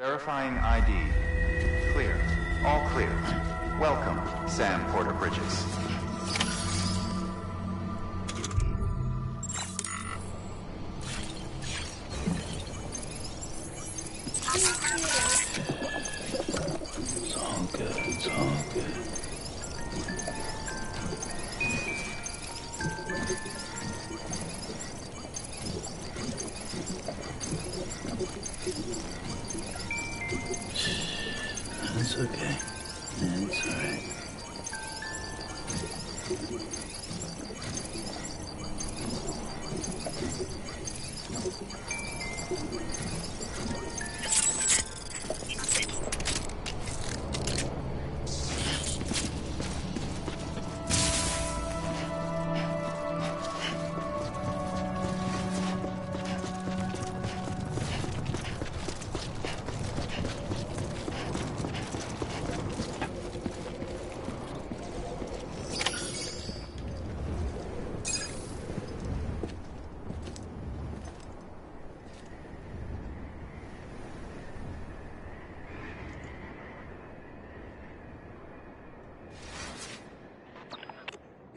Verifying ID. Clear. All clear. Welcome, Sam Porter Bridges. It's all good. It's all good. It's okay. It's alright.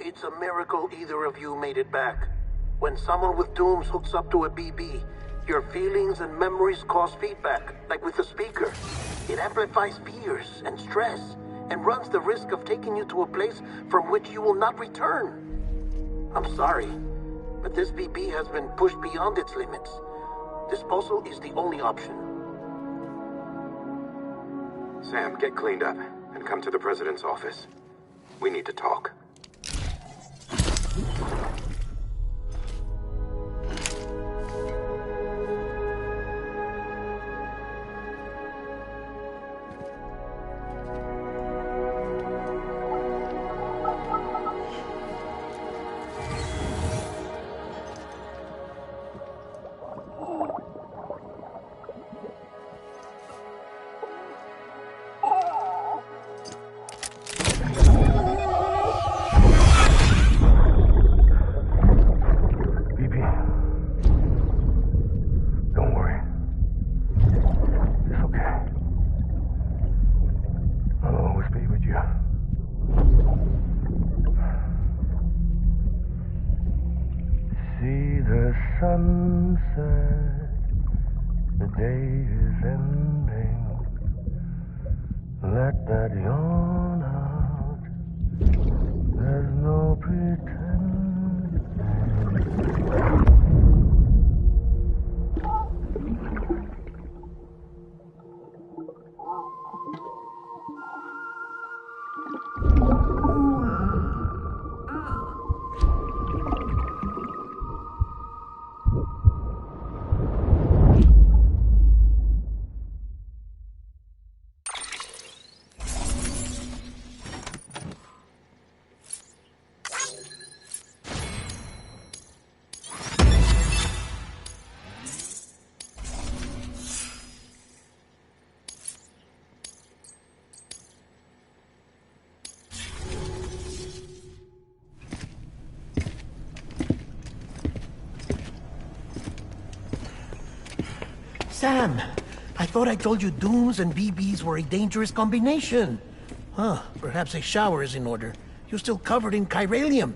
It's a miracle either of you made it back. When someone with dooms hooks up to a BB, your feelings and memories cause feedback, like with the speaker. It amplifies fears and stress, and runs the risk of taking you to a place from which you will not return. I'm sorry, but this BB has been pushed beyond its limits. Disposal is the only option. Sam, get cleaned up and come to the president's office. We need to talk. Sunset, the day is ending. Let that yawn out. There's no pretending. Sam, I thought I told you dooms and BBs were a dangerous combination. Huh, perhaps a shower is in order. You're still covered in chiralium.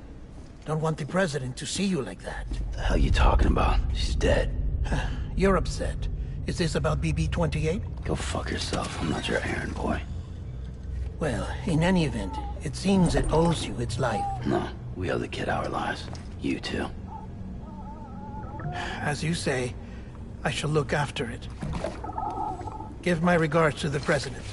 Don't want the president to see you like that. The hell you talking about? She's dead. You're upset. Is this about BB-28? Go fuck yourself. I'm not your errand boy. Well, in any event, it seems it owes you its life. No, we owe the kid our lives. You too. As you say, I shall look after it. Give my regards to the president.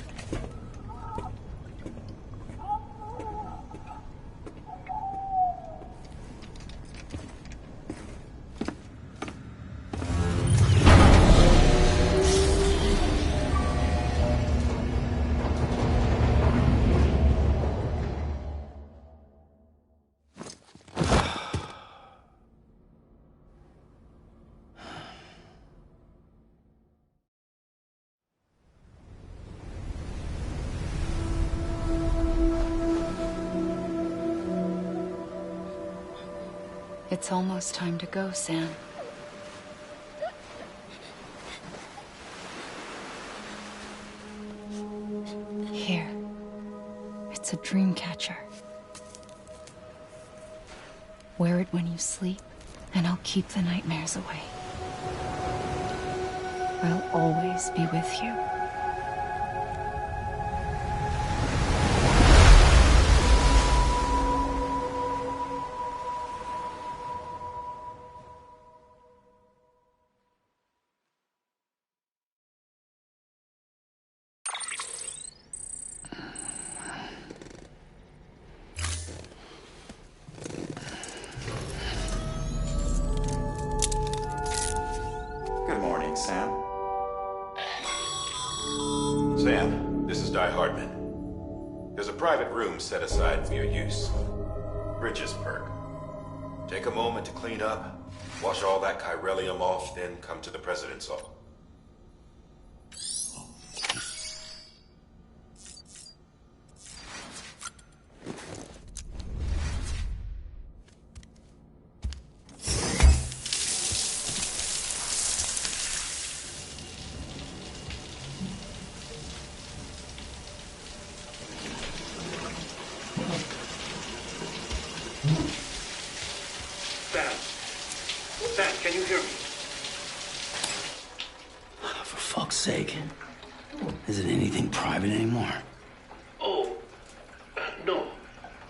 It's almost time to go, Sam. Here. It's a dream catcher. Wear it when you sleep, and I'll keep the nightmares away. I'll always be with you. Good morning, Sam. Sam, this is Di Hardman. There's a private room set aside for your use. Bridges perk. Take a moment to clean up, wash all that chiralium off, then come to the President's office. Sam, can you hear me? For fuck's sake. Isn't anything private anymore? Oh, no.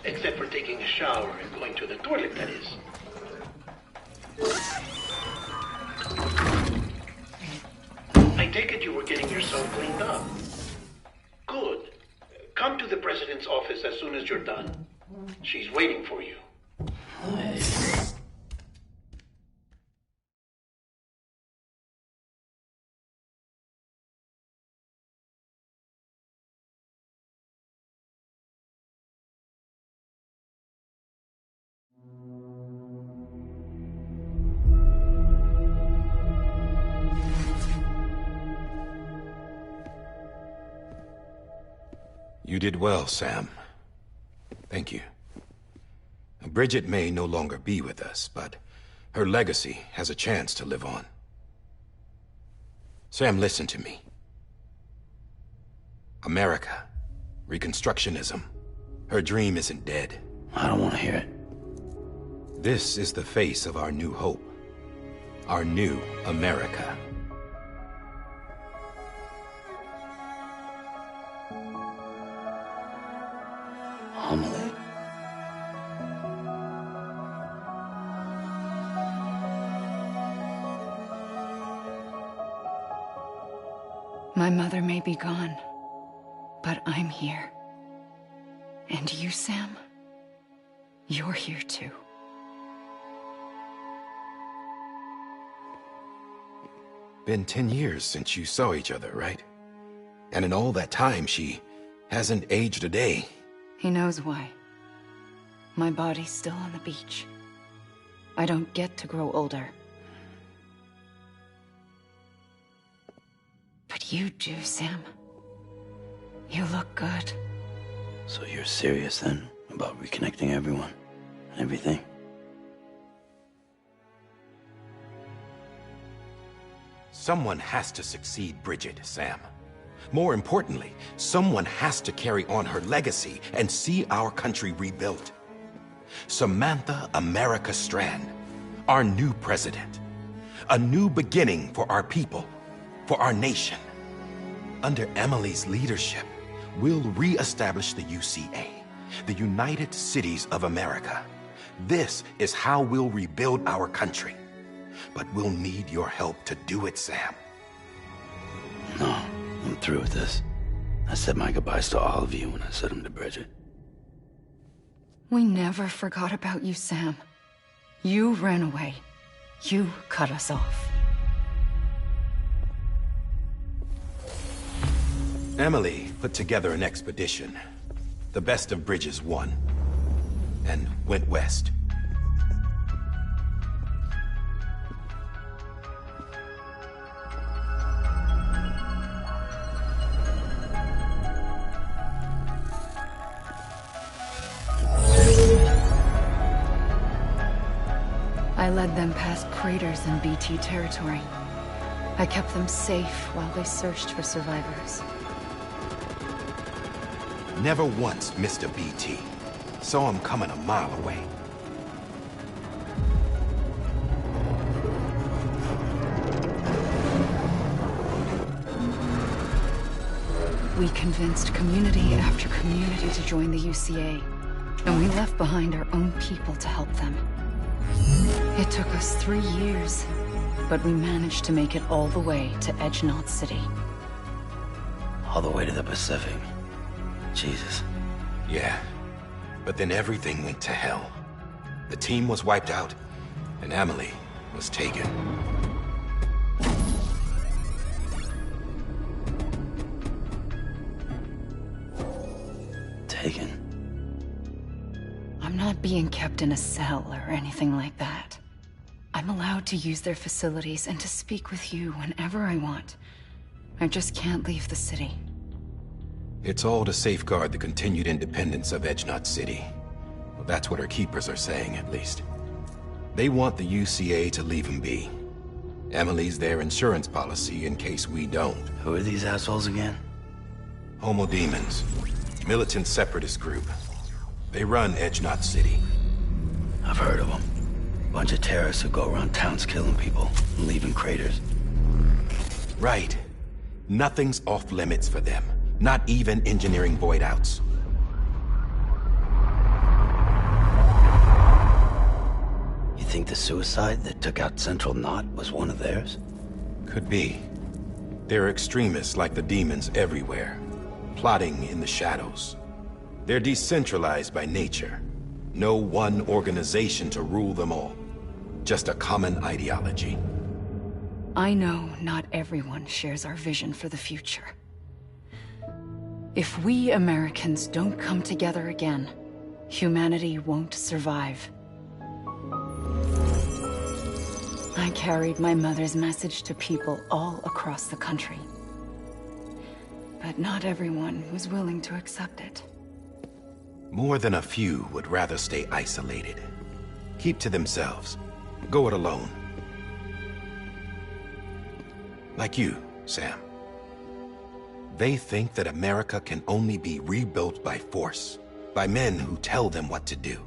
Except for taking a shower and going to the toilet, that is. I take it you were getting yourself cleaned up. Good. Come to the President's office as soon as you're done. She's waiting for you. You did well, Sam. Thank you. Bridget may no longer be with us, but her legacy has a chance to live on. Sam, listen to me. America, Reconstructionism, her dream isn't dead. I don't want to hear it. This is the face of our new hope. Our new America. Homily. My mother may be gone, but I'm here. And you, Sam? You're here too. Been 10 years since you saw each other, right? And in all that time, she hasn't aged a day. He knows why. My body's still on the beach. I don't get to grow older. But you do, Sam. You look good. So you're serious then about reconnecting everyone and everything? Someone has to succeed Bridget, Sam. More importantly, someone has to carry on her legacy and see our country rebuilt. Samantha America Strand, our new president. A new beginning for our people, for our nation. Under Emily's leadership, we'll re-establish the UCA, the United Cities of America. This is how we'll rebuild our country. But we'll need your help to do it, Sam. No, I'm through with this. I said my goodbyes to all of you when I said them to Bridget. We never forgot about you, Sam. You ran away. You cut us off. Emily put together an expedition. The best of Bridges won. And went west. I led them past craters in BT territory. I kept them safe while they searched for survivors. Never once missed a BT. Saw him coming a mile away. We convinced community after community to join the UCA, and we left behind our own people to help them. It took us 3 years, but we managed to make it all the way to Edgenot City. All the way to the Pacific. Jesus. Yeah, but then everything went to hell. The team was wiped out, and Emily was taken. Taken? I'm not being kept in a cell or anything like that. I'm allowed to use their facilities and to speak with you whenever I want. I just can't leave the city. It's all to safeguard the continued independence of Edgenot City. Well, that's what our keepers are saying, at least. They want the UCA to leave him be. Emily's their insurance policy in case we don't. Who are these assholes again? Homo Demons. Militant separatist group. They run Edgenot City. I've heard of them. Bunch of terrorists who go around towns killing people and leaving craters. Right. Nothing's off limits for them. Not even engineering void outs. You think the suicide that took out Central Knot was one of theirs? Could be. There are extremists like the demons everywhere, plotting in the shadows. They're decentralized by nature. No one organization to rule them all. Just a common ideology. I know not everyone shares our vision for the future. If we Americans don't come together again, humanity won't survive. I carried my mother's message to people all across the country. But not everyone was willing to accept it. More than a few would rather stay isolated. Keep to themselves. Go it alone. Like you, Sam. They think that America can only be rebuilt by force, by men who tell them what to do,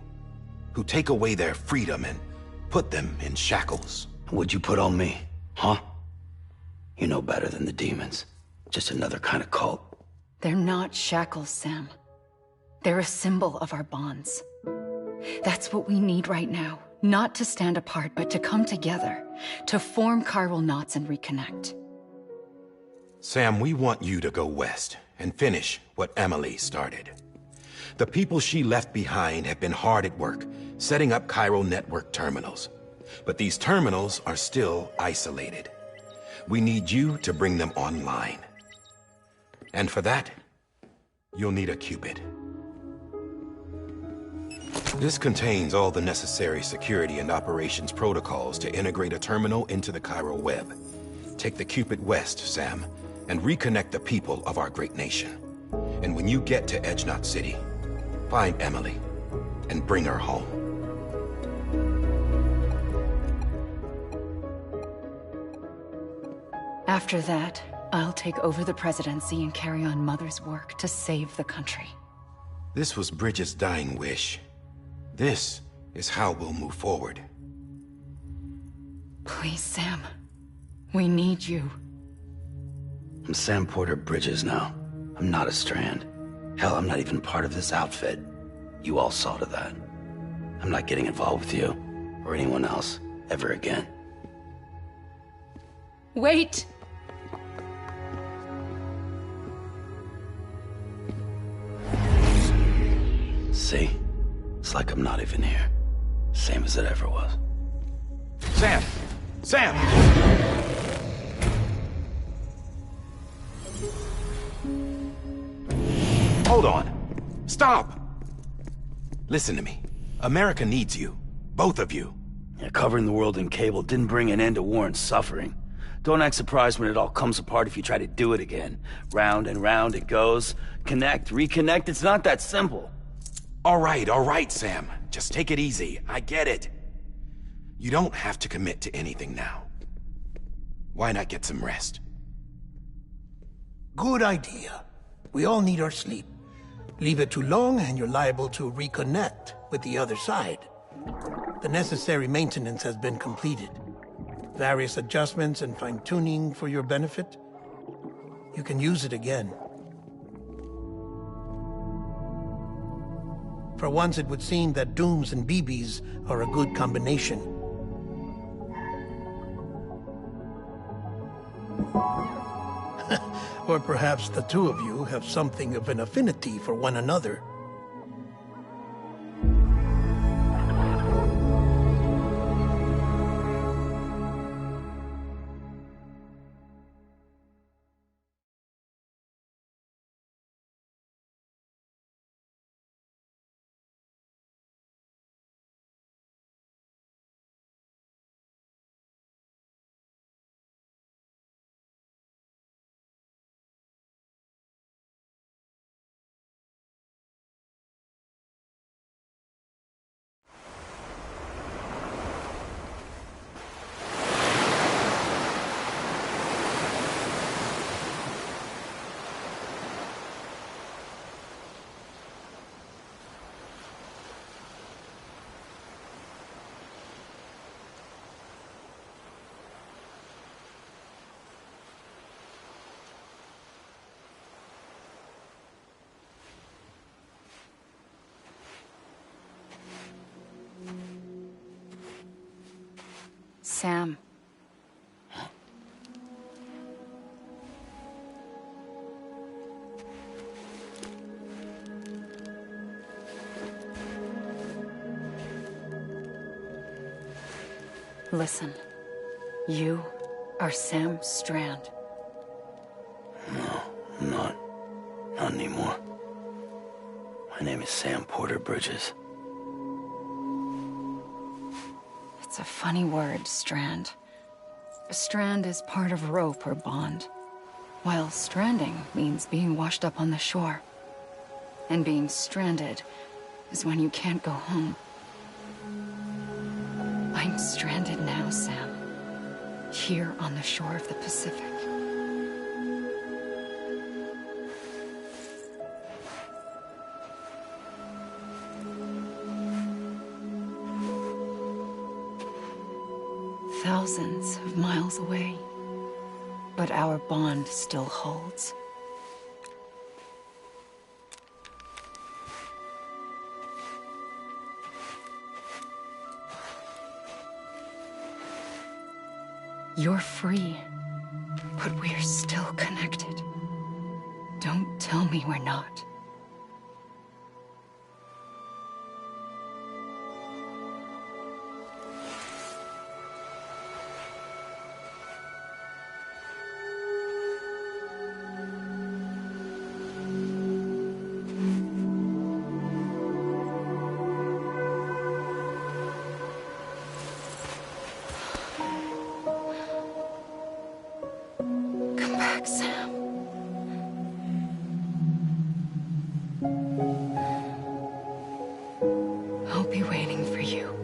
who take away their freedom and put them in shackles. What'd you put on me, huh? You know better than the demons. Just another kind of cult. They're not shackles, Sam. They're a symbol of our bonds. That's what we need right now. Not to stand apart, but to come together, to form chiral knots and reconnect. Sam, we want you to go west and finish what Emily started. The people she left behind have been hard at work, setting up chiral network terminals. But these terminals are still isolated. We need you to bring them online. And for that, you'll need a Cupid. This contains all the necessary security and operations protocols to integrate a terminal into the chiral web. Take the Cupid west, Sam, and reconnect the people of our great nation. And when you get to Edgenot City, find Emily and bring her home. After that, I'll take over the presidency and carry on Mother's work to save the country. This was Bridget's dying wish. This is how we'll move forward. Please, Sam. We need you. I'm Sam Porter Bridges now. I'm not a Strand. Hell, I'm not even part of this outfit. You all saw to that. I'm not getting involved with you, or anyone else, ever again. Wait! See? It's like I'm not even here. Same as it ever was. Sam! Sam! Hold on. Stop! Listen to me. America needs you. Both of you. Yeah, covering the world in cable didn't bring an end to war and suffering. Don't act surprised when it all comes apart if you try to do it again. Round and round it goes. Connect, reconnect, it's not that simple. All right, Sam. Just take it easy. I get it. You don't have to commit to anything now. Why not get some rest? Good idea. We all need our sleep. Leave it too long and you're liable to reconnect with the other side. The necessary maintenance has been completed. Various adjustments and fine-tuning for your benefit. You can use it again. For once, it would seem that Dooms and BBs are a good combination. Or perhaps the two of you have something of an affinity for one another. Sam. Listen. You are Sam Strand. No, I'm not. Not anymore. My name is Sam Porter Bridges. It's a funny word, Strand. A strand is part of rope or bond, while stranding means being washed up on the shore. And being stranded is when you can't go home. I'm stranded now, Sam. Here on the shore of the Pacific. Thousands of miles away, but our bond still holds. You're free, but we're still connected. Don't tell me we're not. Sam. I'll be waiting for you.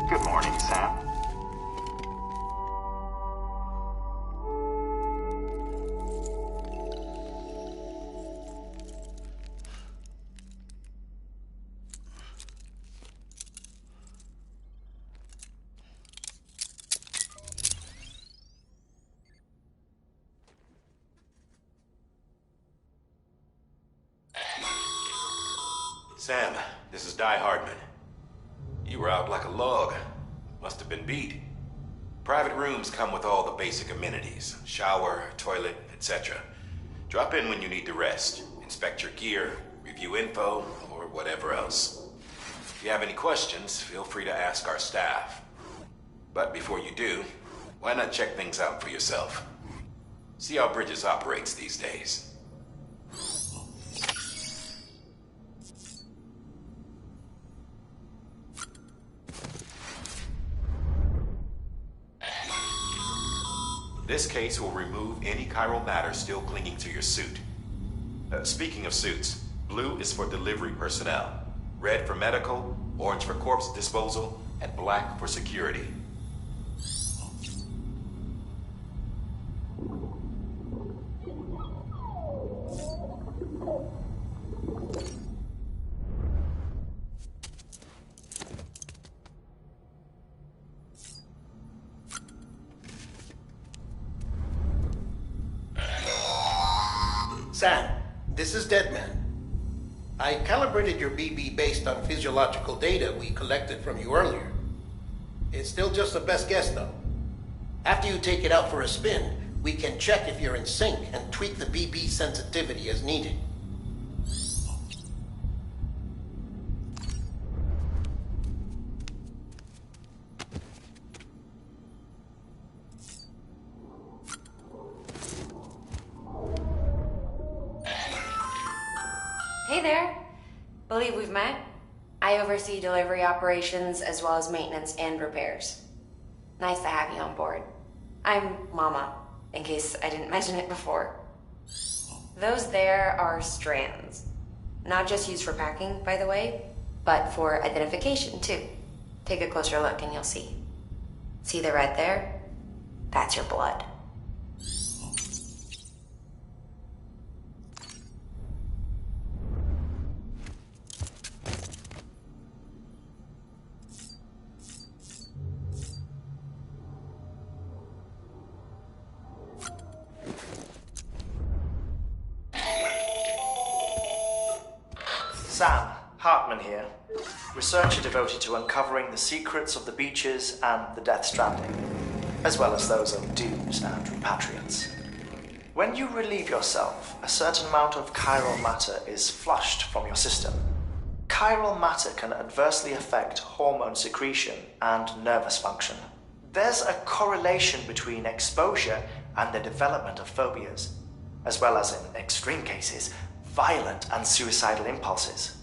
Good morning, Sam. Sam, this is Di Hardman. You were out like a log. Must have been beat. Private rooms come with all the basic amenities. Shower, toilet, etc. Drop in when you need to rest. Inspect your gear, review info, or whatever else. If you have any questions, feel free to ask our staff. But before you do, Why not check things out for yourself? See how Bridges operates these days. This case will remove any chiral matter still clinging to your suit. Speaking of suits, blue is for delivery personnel, red for medical, orange for corpse disposal, and black for security. Sam, this is Deadman. I calibrated your BB based on physiological data we collected from you earlier. It's still just a best guess, though. After you take it out for a spin, we can check if you're in sync and tweak the BB sensitivity as needed. Hey there. Believe we've met. I oversee delivery operations as well as maintenance and repairs. Nice to have you on board. I'm Mama, in case I didn't mention it before. Those there are strands. Not just used for packing, by the way, but for identification too. Take a closer look and you'll see. See the red there? That's your blood. Sam, Hartman here, researcher devoted to uncovering the secrets of the beaches and the Death Stranding, as well as those of dooms and repatriants. When you relieve yourself, a certain amount of chiral matter is flushed from your system. Chiral matter can adversely affect hormone secretion and nervous function. There's a correlation between exposure and the development of phobias, as well as, in extreme cases, violent and suicidal impulses.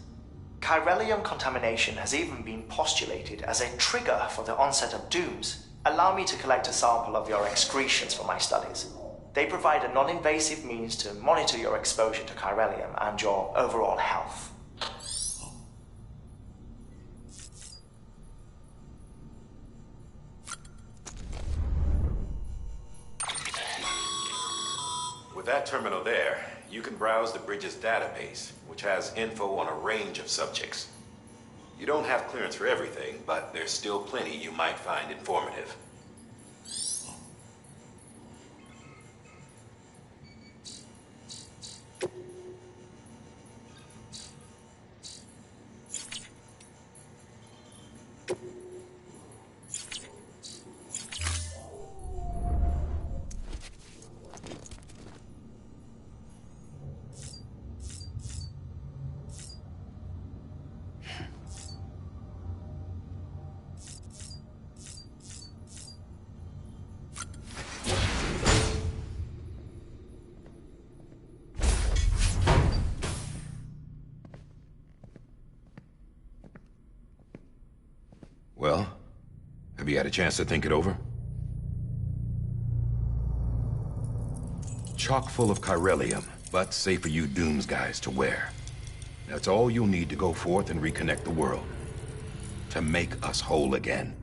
Chiralium contamination has even been postulated as a trigger for the onset of dooms. Allow me to collect a sample of your excretions for my studies. They provide a non-invasive means to monitor your exposure to chiralium and your overall health. With that terminal there, you can browse the Bridges database, which has info on a range of subjects. You don't have clearance for everything, but there's still plenty you might find informative. Well, have you had a chance to think it over? Chock full of chiralium, but safe for you Dooms guys to wear. That's all you'll need to go forth and reconnect the world. To make us whole again.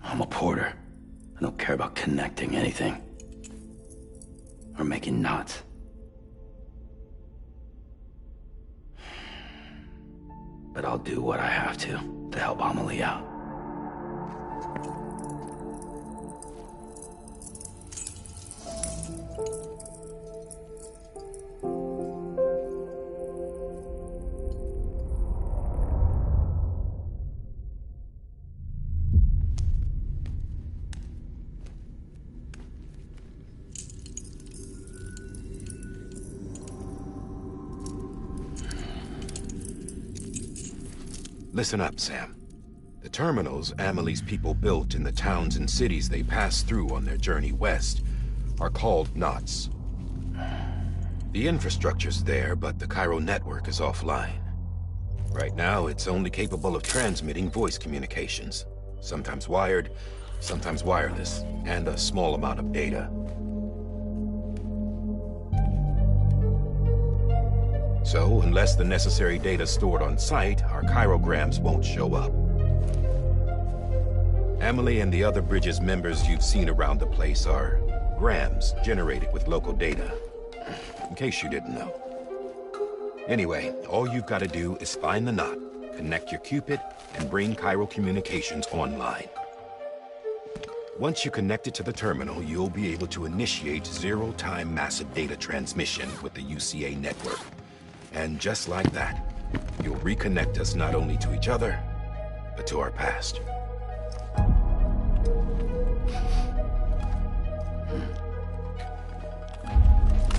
I'm a porter. I don't care about connecting anything. Or making knots. But I'll do what I have to help Amelie out. Listen up, Sam. The terminals Amelie's people built in the towns and cities they passed through on their journey west are called knots. The infrastructure's there, but the Cairo network is offline. Right now, it's only capable of transmitting voice communications, sometimes wired, sometimes wireless, and a small amount of data. So, unless the necessary data stored on site, our chirograms won't show up. Amelie and the other Bridges members you've seen around the place are grams generated with local data, in case you didn't know. Anyway, all you've got to do is find the knot, connect your Cupid, and bring Cairo Communications online. Once you connect it to the terminal, you'll be able to initiate zero-time massive data transmission with the UCA network. And just like that, you'll reconnect us not only to each other, but to our past.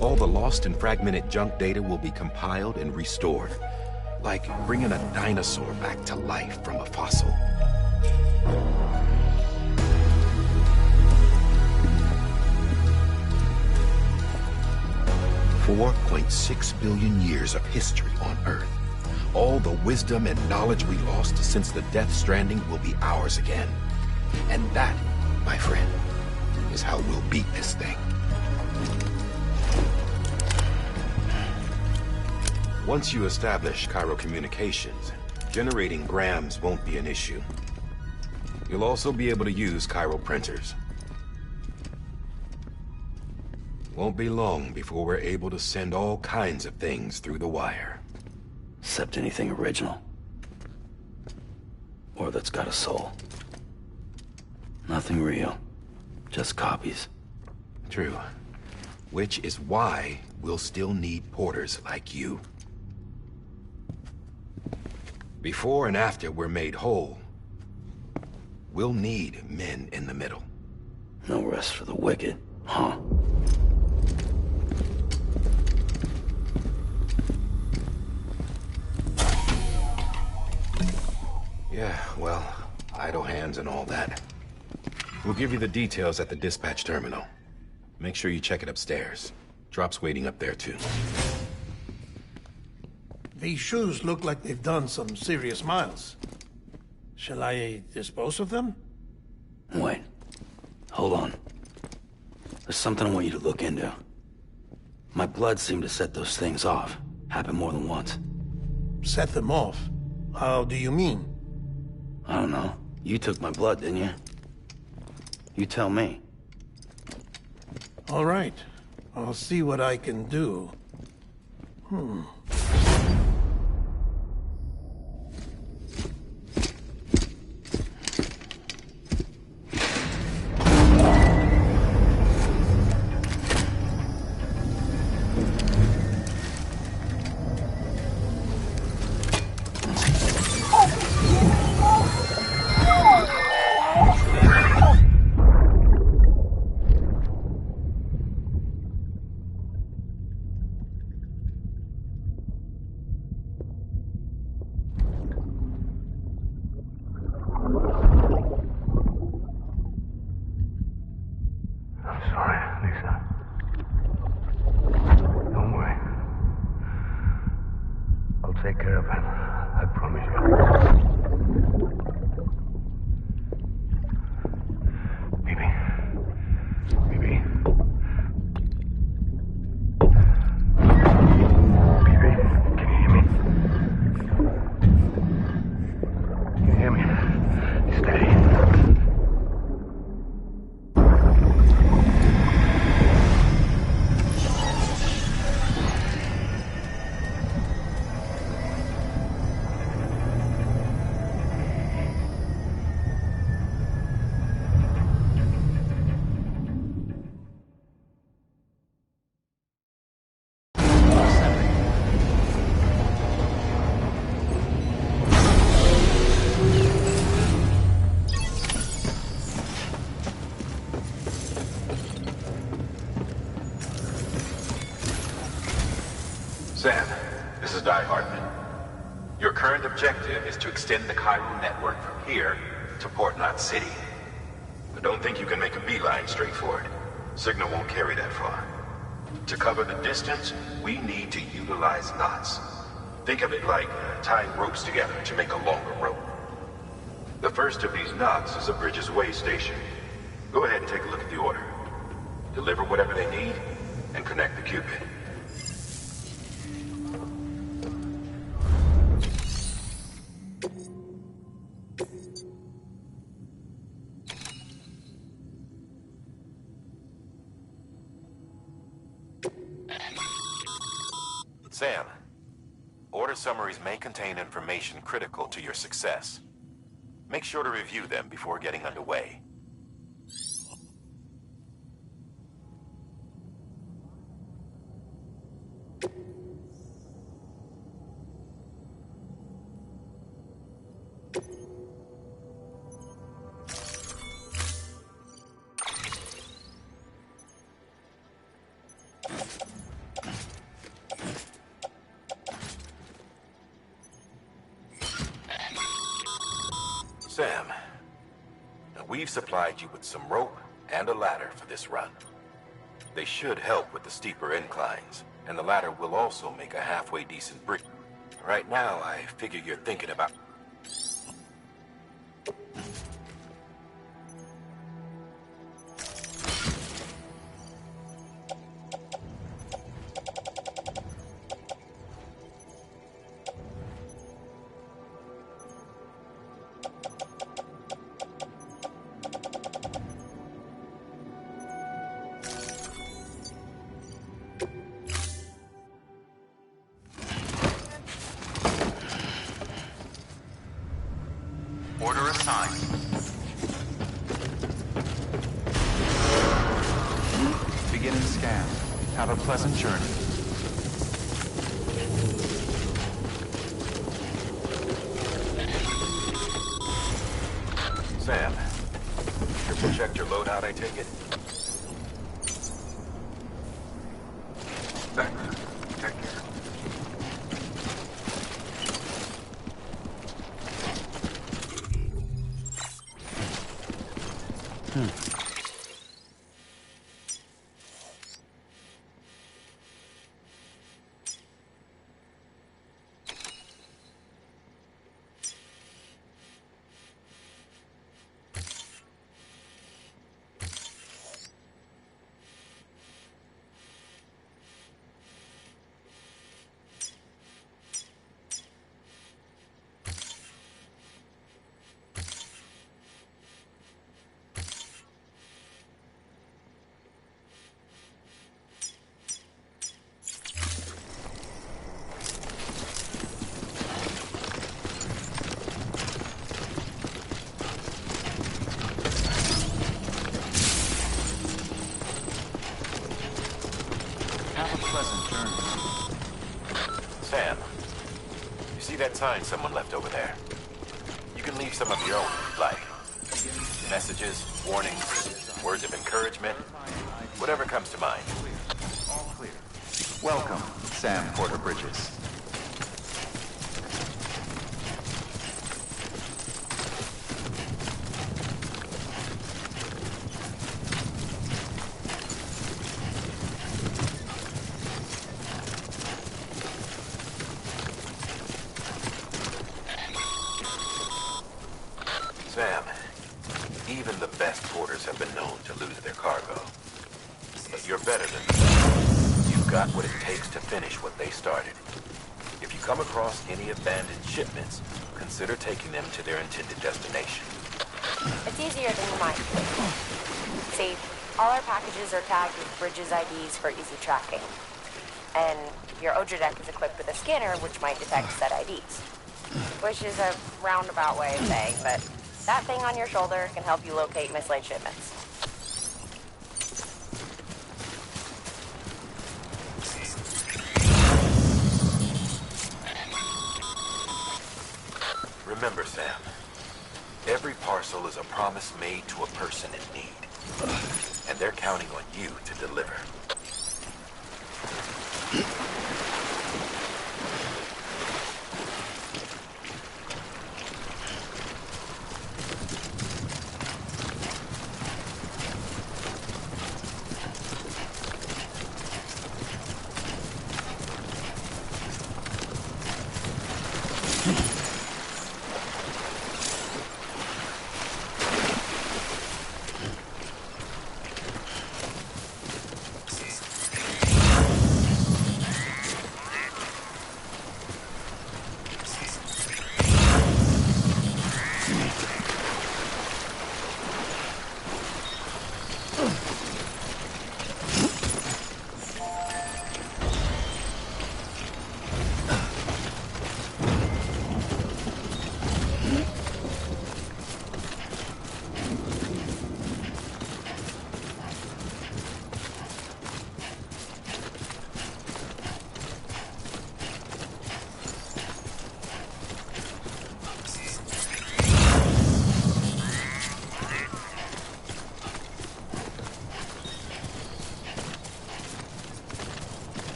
All the lost and fragmented junk data will be compiled and restored, like bringing a dinosaur back to life from a fossil. $4.6 billion years of history on Earth. All the wisdom and knowledge we lost since the Death Stranding will be ours again. And that, my friend, is how we'll beat this thing. Once you establish Cairo Communications, generating grams won't be an issue. You'll also be able to use Cairo printers. Won't be long before we're able to send all kinds of things through the wire. Except anything original. Or that's got a soul. Nothing real. Just copies. True. Which is why we'll still need porters like you. Before and after we're made whole, we'll need men in the middle. No rest for the wicked, huh? Yeah, well, idle hands and all that. We'll give you the details at the dispatch terminal. Make sure you check it upstairs. Drop's waiting up there, too. These shoes look like they've done some serious miles. Shall I dispose of them? Wait. Hold on. There's something I want you to look into. My blood seemed to set those things off. Happened more than once. Set them off? How do you mean? I don't know. You took my blood, didn't you? You tell me. All right. I'll see what I can do. Take care of him. I promise you. Baby. Baby. Baby, can you hear me? Can you hear me? current objective is to extend the Cairo network from here to Port Knot City. But don't think you can make a beeline straight for it. Signal won't carry that far. To cover the distance, we need to utilize knots. Think of it like tying ropes together to make a longer rope. The first of these knots is a Bridges Way station. Go ahead and take a look at the order. Deliver whatever they need, and connect the Cupid. Sam, order summaries may contain information critical to your success. Make sure to review them before getting underway. Sam, we've supplied you with some rope and a ladder for this run. They should help with the steeper inclines, and the ladder will also make a halfway decent bridge. Right now, I figure you're thinking about... Order assigned. Beginning scan. Have a pleasant journey. Sam, triple checked your loadout, I take it? Back here. Sam, you see that sign someone left over there? You can leave some of your own if you'd like. Messages, warnings, words of encouragement, whatever comes to mind. All clear. Welcome, Sam Porter Bridges. Sam, even the best porters have been known to lose their cargo. But you're better than them. You've got what it takes to finish what they started. If you come across any abandoned shipments, consider taking them to their intended destination. It's easier than you might. See, all our packages are tagged with Bridges IDs for easy tracking. And your Odra deck is equipped with a scanner which might detect said IDs. Which is a roundabout way of saying, but that thing on your shoulder can help you locate mislaid shipments. Remember, Sam, every parcel is a promise made to a person in need. And they're counting on you to deliver.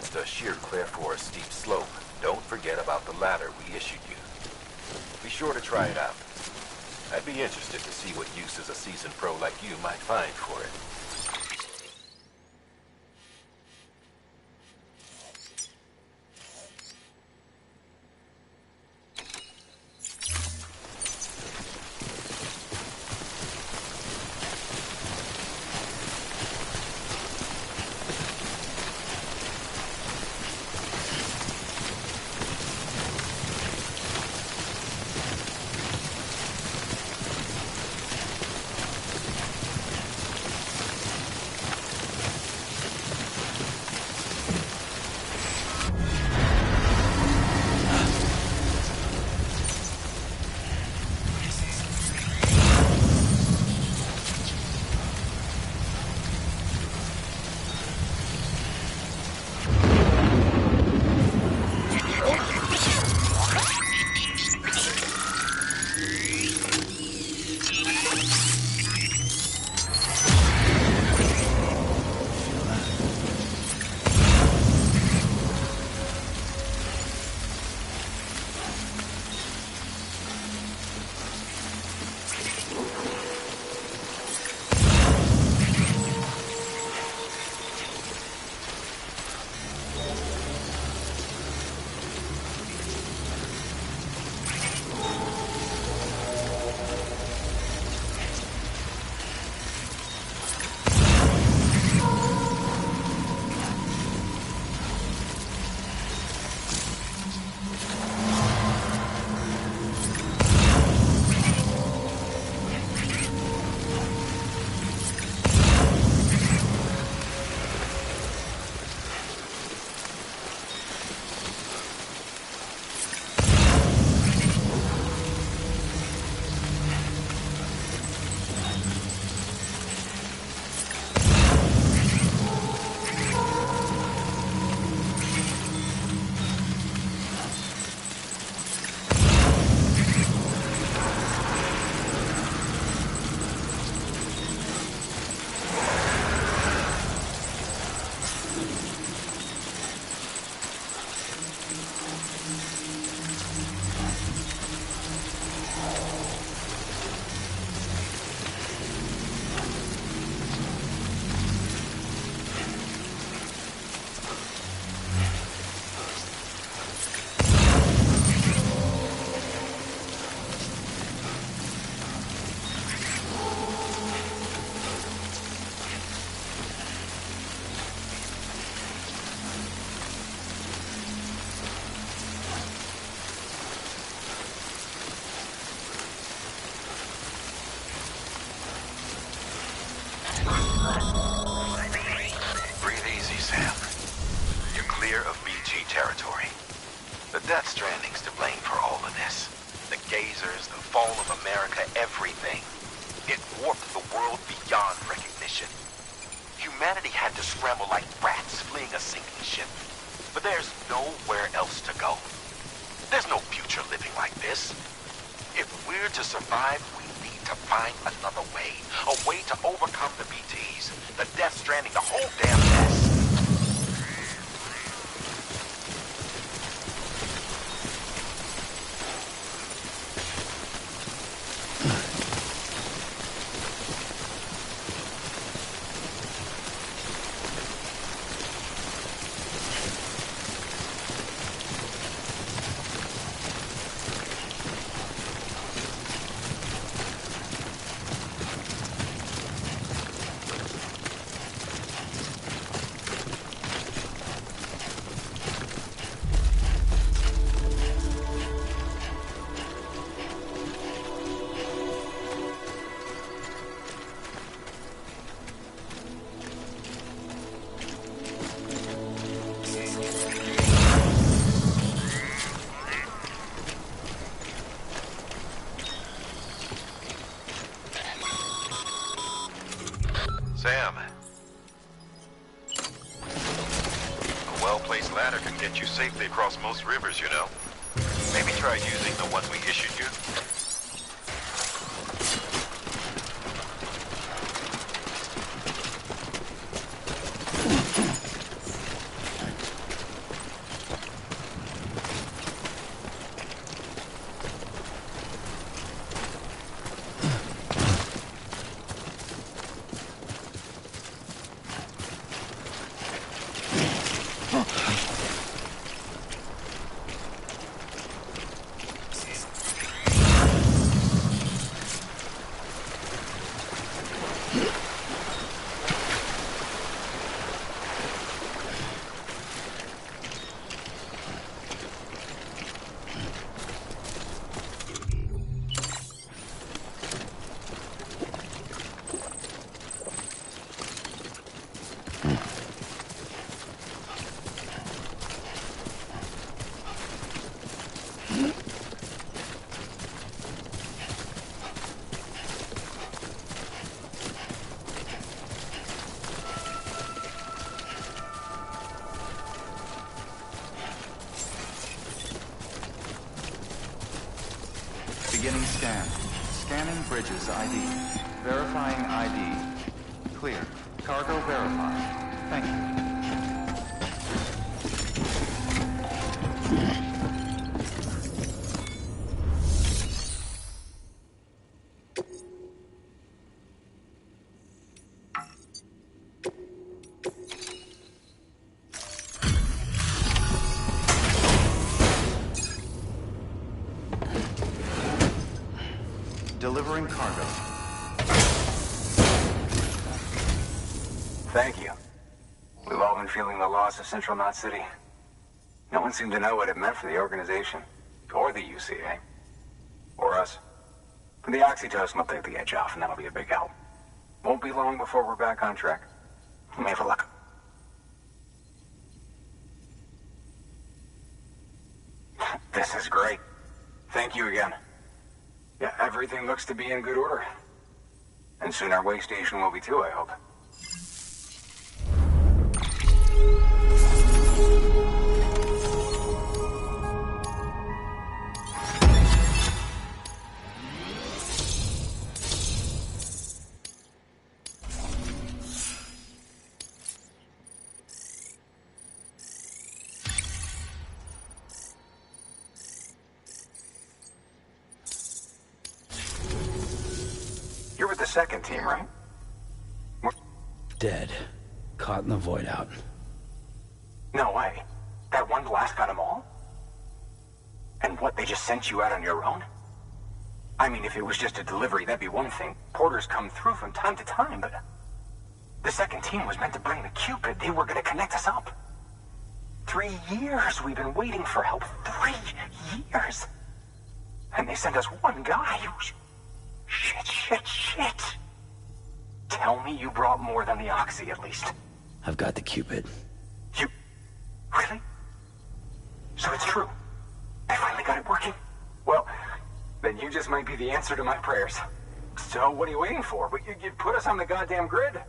against a sheer cliff or a steep slope, don't forget about the ladder we issued you. Be sure to try it out. I'd be interested to see what uses a seasoned pro like you might find for it. Stranding's to blame for all of this. The gazers, the fall of America, everything. It warped the world beyond recognition. Humanity had to scramble like rats fleeing a sinking ship. But there's nowhere else to go. There's no future living like this. If we're to survive, we need to find another way. A way to overcome the BTs, the Death Stranding, the whole damn mess. Sam. A well-placed ladder can get you safely across most rivers, you know. Maybe try using the ones we issued you. Beginning scan. Scanning bridges ID. Verifying ID. Clear. Cargo verified. Thank you. Delivering cargo. Thank you. We've all been feeling the loss of Central Knot City. No one seemed to know what it meant for the organization, or the UCA, or us. The oxytocin will take the edge off, and that'll be a big help. Won't be long before we're back on track. We may have a luck. This is great. Thank you again. Yeah, everything looks to be in good order. And soon our way station will be too, I hope. You're with the second team, right? Dead. Caught in the void out. No way. That one blast got them all? And what, they just sent you out on your own? I mean, if it was just a delivery, that'd be one thing. Porters come through from time to time, but... The second team was meant to bring the Cupid. They were gonna connect us up. 3 years we've been waiting for help. 3 years! And they sent us one guy who... Shit. Tell me you brought more than the Oxy, at least. I've got the Cupid. You... Really? So it's true. I finally got it working. Well, then you just might be the answer to my prayers. So what are you waiting for? You put us on the goddamn grid.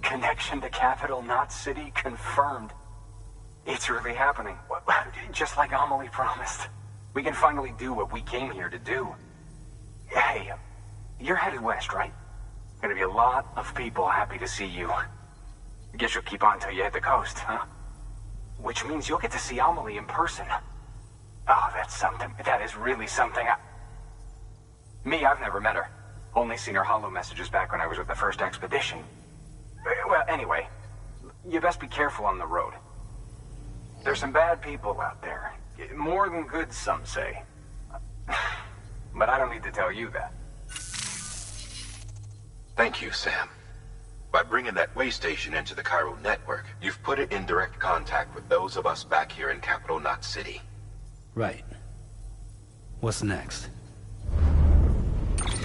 Connection to Capital Knot City confirmed. It's really happening. Just like Amelie promised. We can finally do what we came here to do. Hey, you're headed west, right? Gonna be a lot of people happy to see you. Guess you'll keep on till you hit the coast, huh? Which means you'll get to see Amelie in person. Oh, that's something. That is really something. I've never met her. Only seen her holo messages back when I was with the first expedition. Well, anyway, you best be careful on the road. There's some bad people out there. More than good, some say. But I don't need to tell you that. Thank you, Sam. By bringing that way station into the Cairo network, you've put it in direct contact with those of us back here in Capital Knot City. Right. What's next?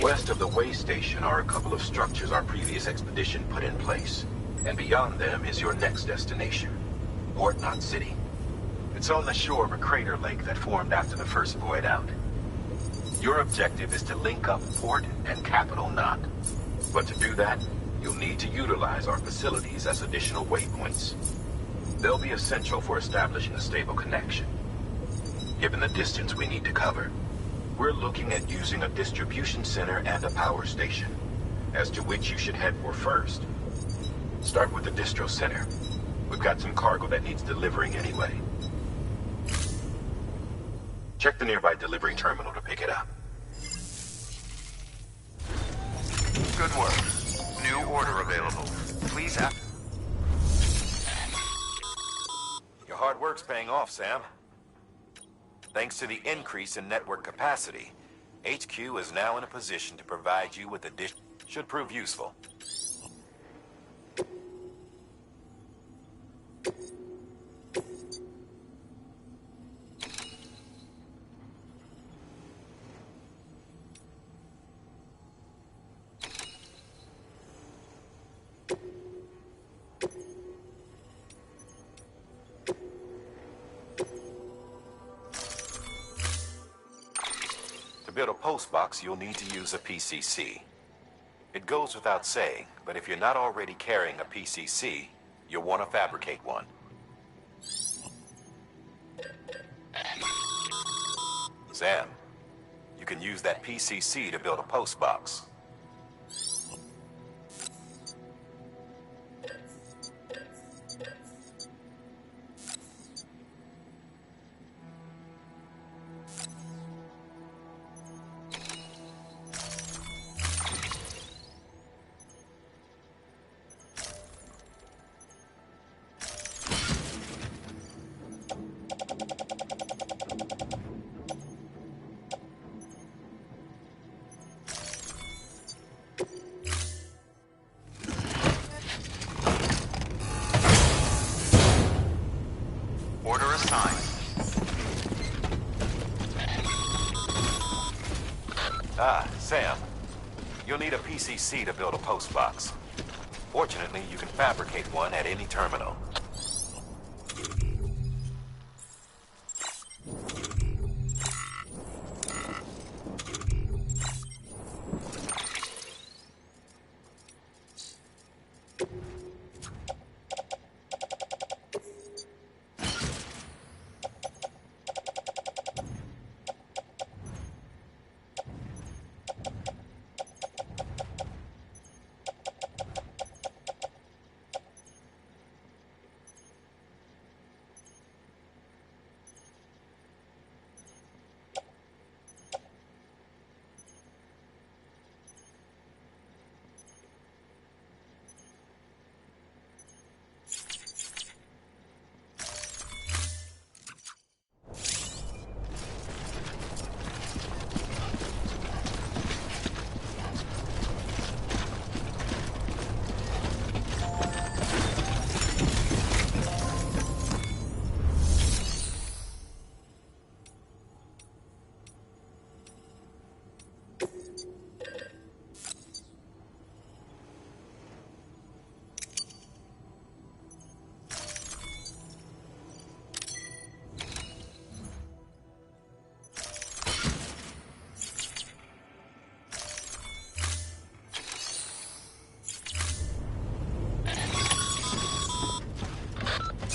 West of the way station are a couple of structures our previous expedition put in place. And beyond them is your next destination, Port Knot City. It's on the shore of a crater lake that formed after the first void out. Your objective is to link up Port and Capital Knot. But to do that, you'll need to utilize our facilities as additional waypoints. They'll be essential for establishing a stable connection. Given the distance we need to cover, we're looking at using a distribution center and a power station, as to which you should head for first. Start with the distro center. We've got some cargo that needs delivering anyway. Check the nearby delivery terminal to pick it up. Good work. New order available. Please act. Your hard work's paying off, Sam. Thanks to the increase in network capacity, HQ is now in a position to provide you with additional... Should prove useful. To build a postbox, you'll need to use a PCC. It goes without saying, but if you're not already carrying a PCC, you'll want to fabricate one. Sam, you can use that PCC to build a postbox. Order assigned. Sam, you'll need a PCC to build a postbox. Fortunately, you can fabricate one at any terminal.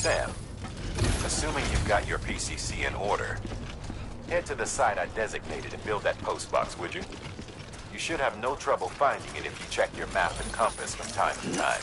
Sam, assuming you've got your PCC in order, head to the site I designated and build that postbox, would you? You should have no trouble finding it if you check your map and compass from time to time.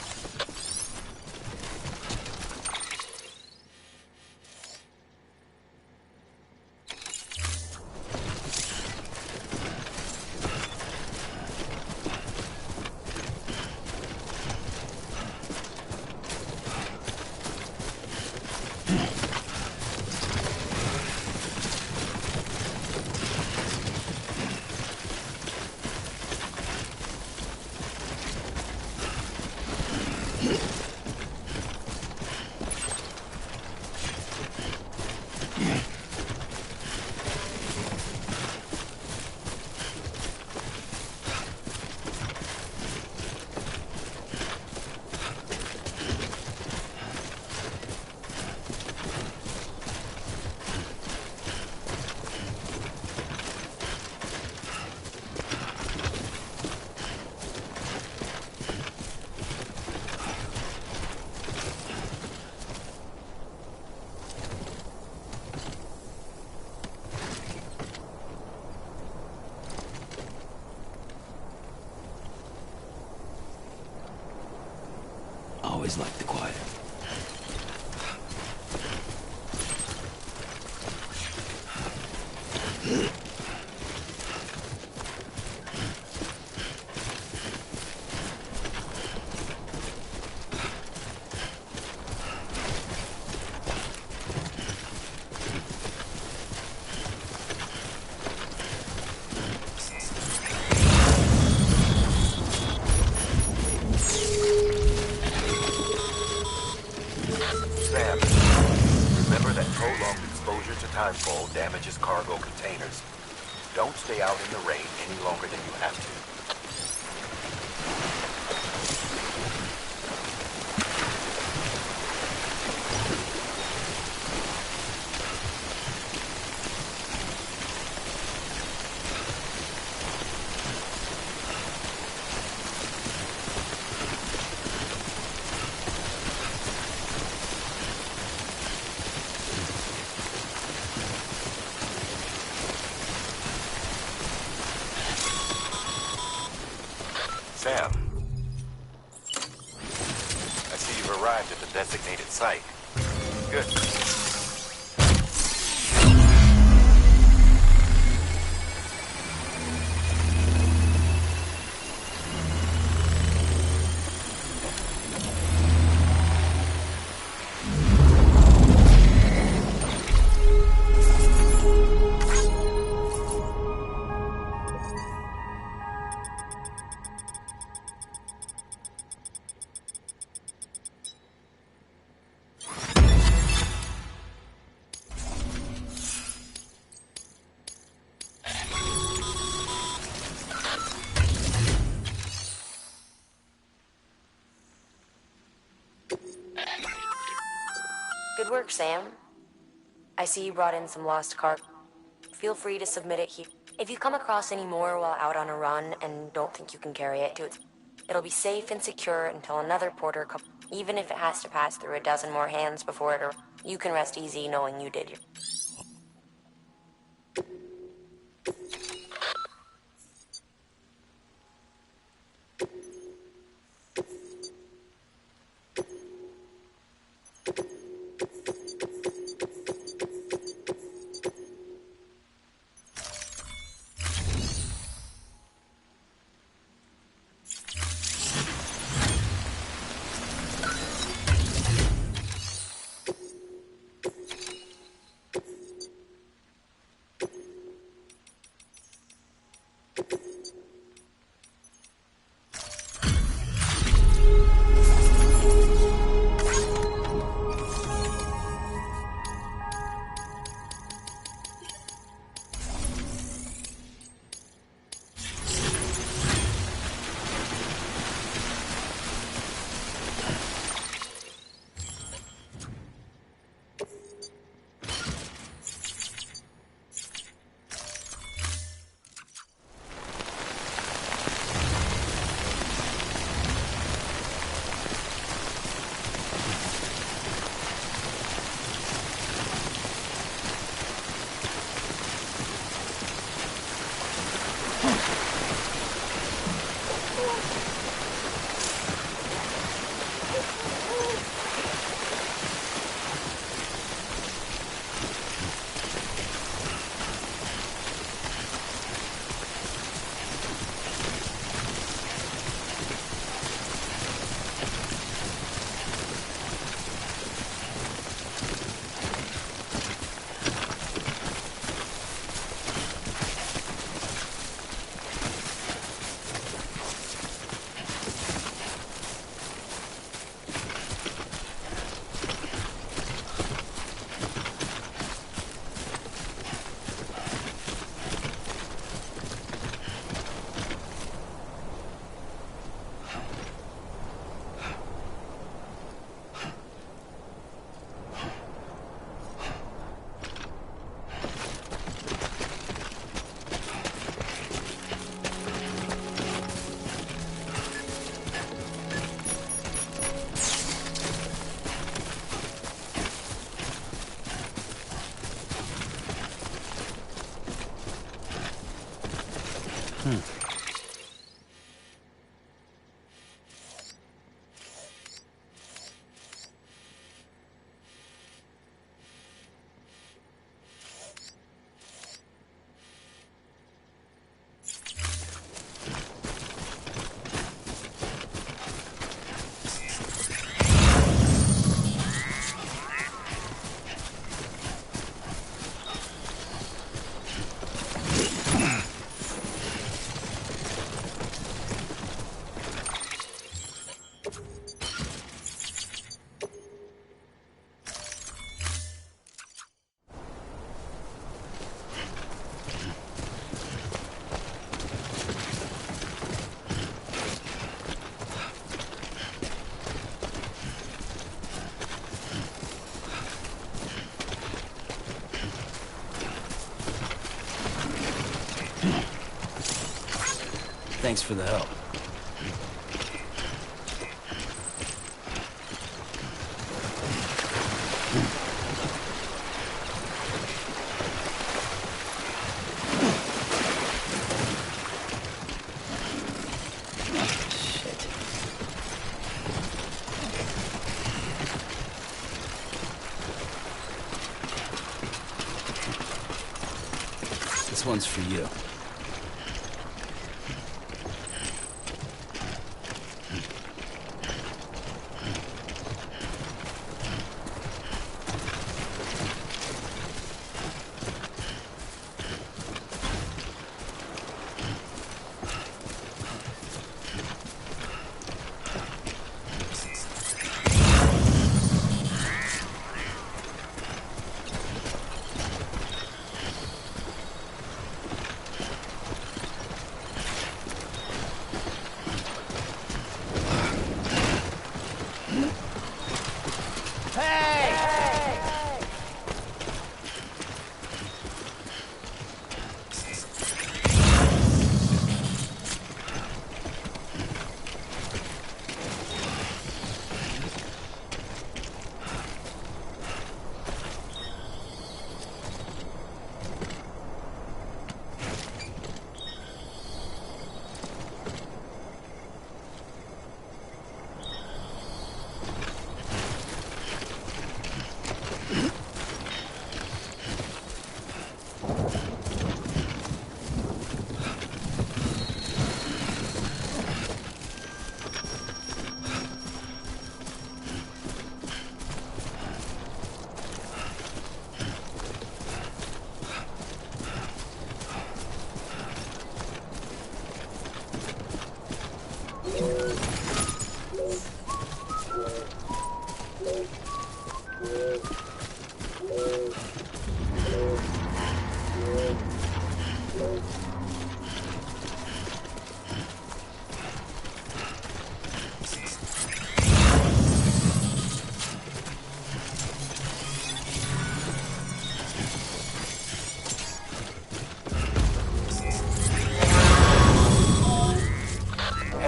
Always liked the quiet. harmful, damages cargo containers. Don't stay out in the rain any longer than you have to. Sam, I see you've arrived at the designated site. Good. Good work, Sam. I see you brought in some lost cargo. Feel free to submit it here. If you come across any more while out on a run and don't think you can carry it to it'll be safe and secure until another porter comes. Even if it has to pass through a dozen more hands before it, you can rest easy knowing you did your... Thanks for the help. This one's for you.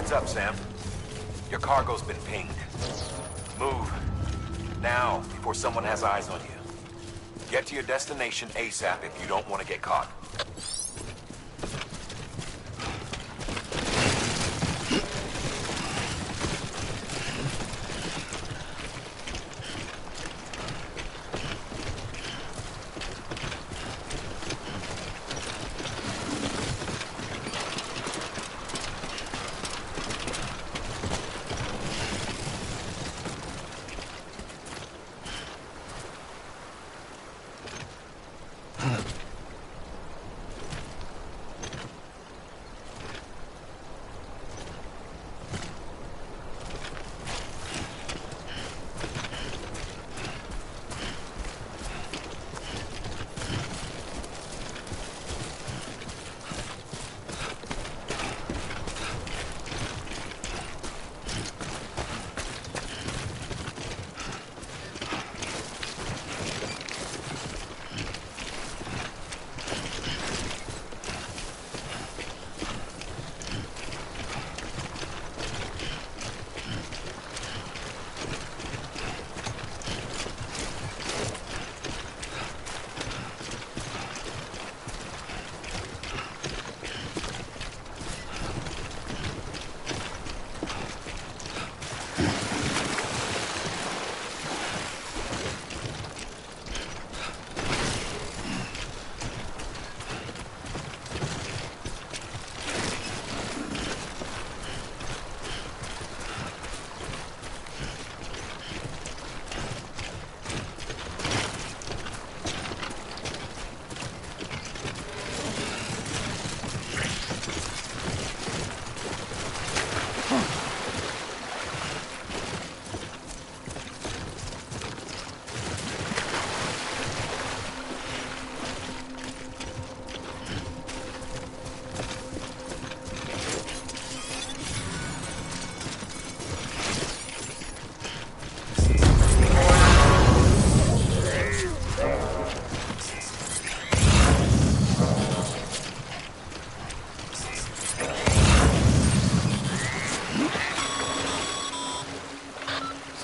Heads up, Sam. Your cargo's been pinged. Move. Now, before someone has eyes on you. Get to your destination ASAP if you don't want to get caught.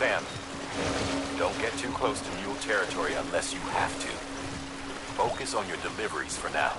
Sam, don't get too close to mule territory unless you have to. Focus on your deliveries for now.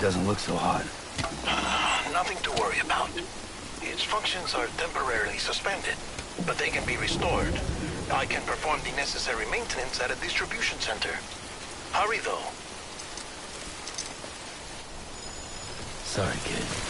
doesn't look so hot. Nothing to worry about. Its functions are temporarily suspended, but they can be restored. I can perform the necessary maintenance at a distribution center. Hurry, though. Sorry, kid.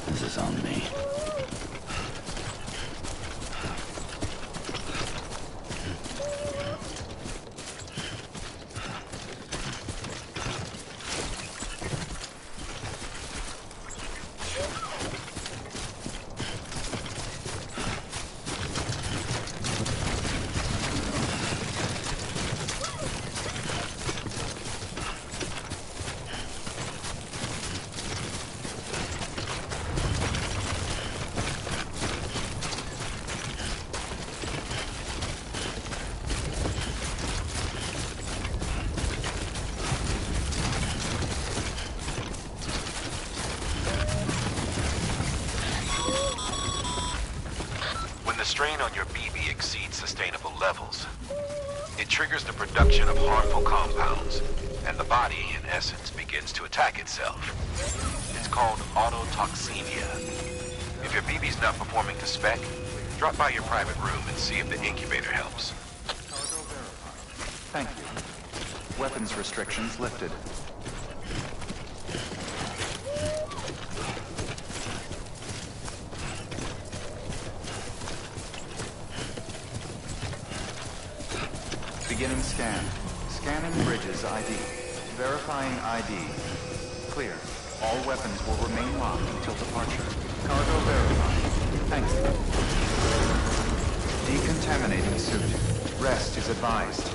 This is on me. Strain on your BB exceeds sustainable levels. It triggers the production of harmful compounds, and the body, in essence, begins to attack itself. It's called autotoxemia. If your BB's not performing to spec, drop by your private room and see if the incubator helps. Thank you. Weapons restrictions lifted. Beginning scan. Scanning bridges ID. Verifying ID. Clear. All weapons will remain locked until departure. Cargo verified. Thank you. Decontaminating suit. Rest is advised.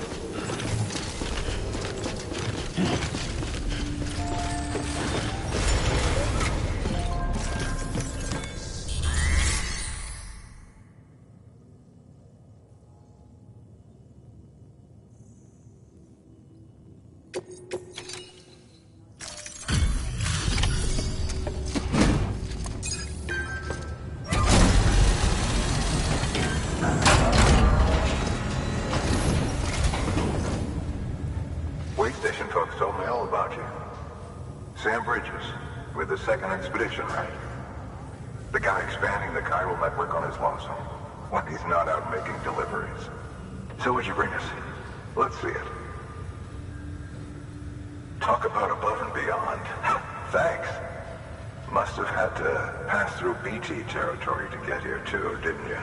Second expedition, right? The guy expanding the chiral network on his lonesome. When he's not out making deliveries. So what'd you bring us? Let's see it. Talk about above and beyond. Thanks. Must have had to pass through BT territory to get here too, didn't you?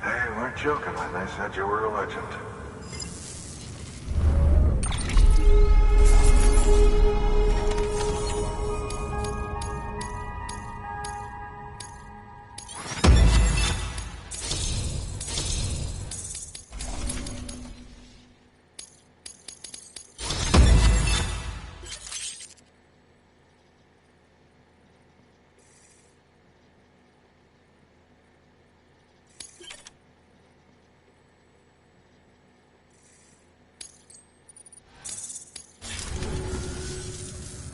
They weren't joking when they said you were a legend.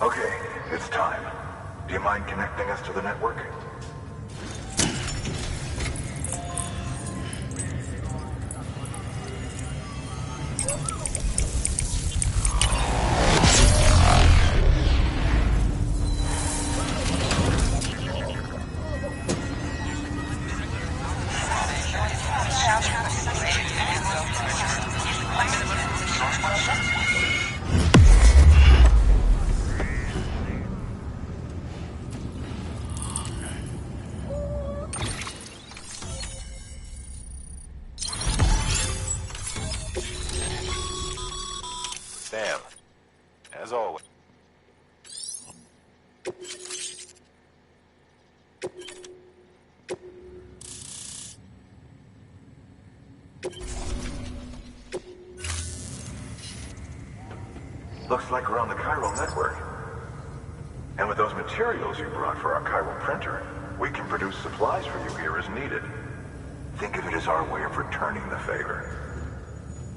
Okay, it's time. Do you mind connecting us to the network? Sam, as always. Looks like we're on the chiral network. And with those materials you brought for our chiral printer, we can produce supplies for you here as needed. Think of it as our way of returning the favor.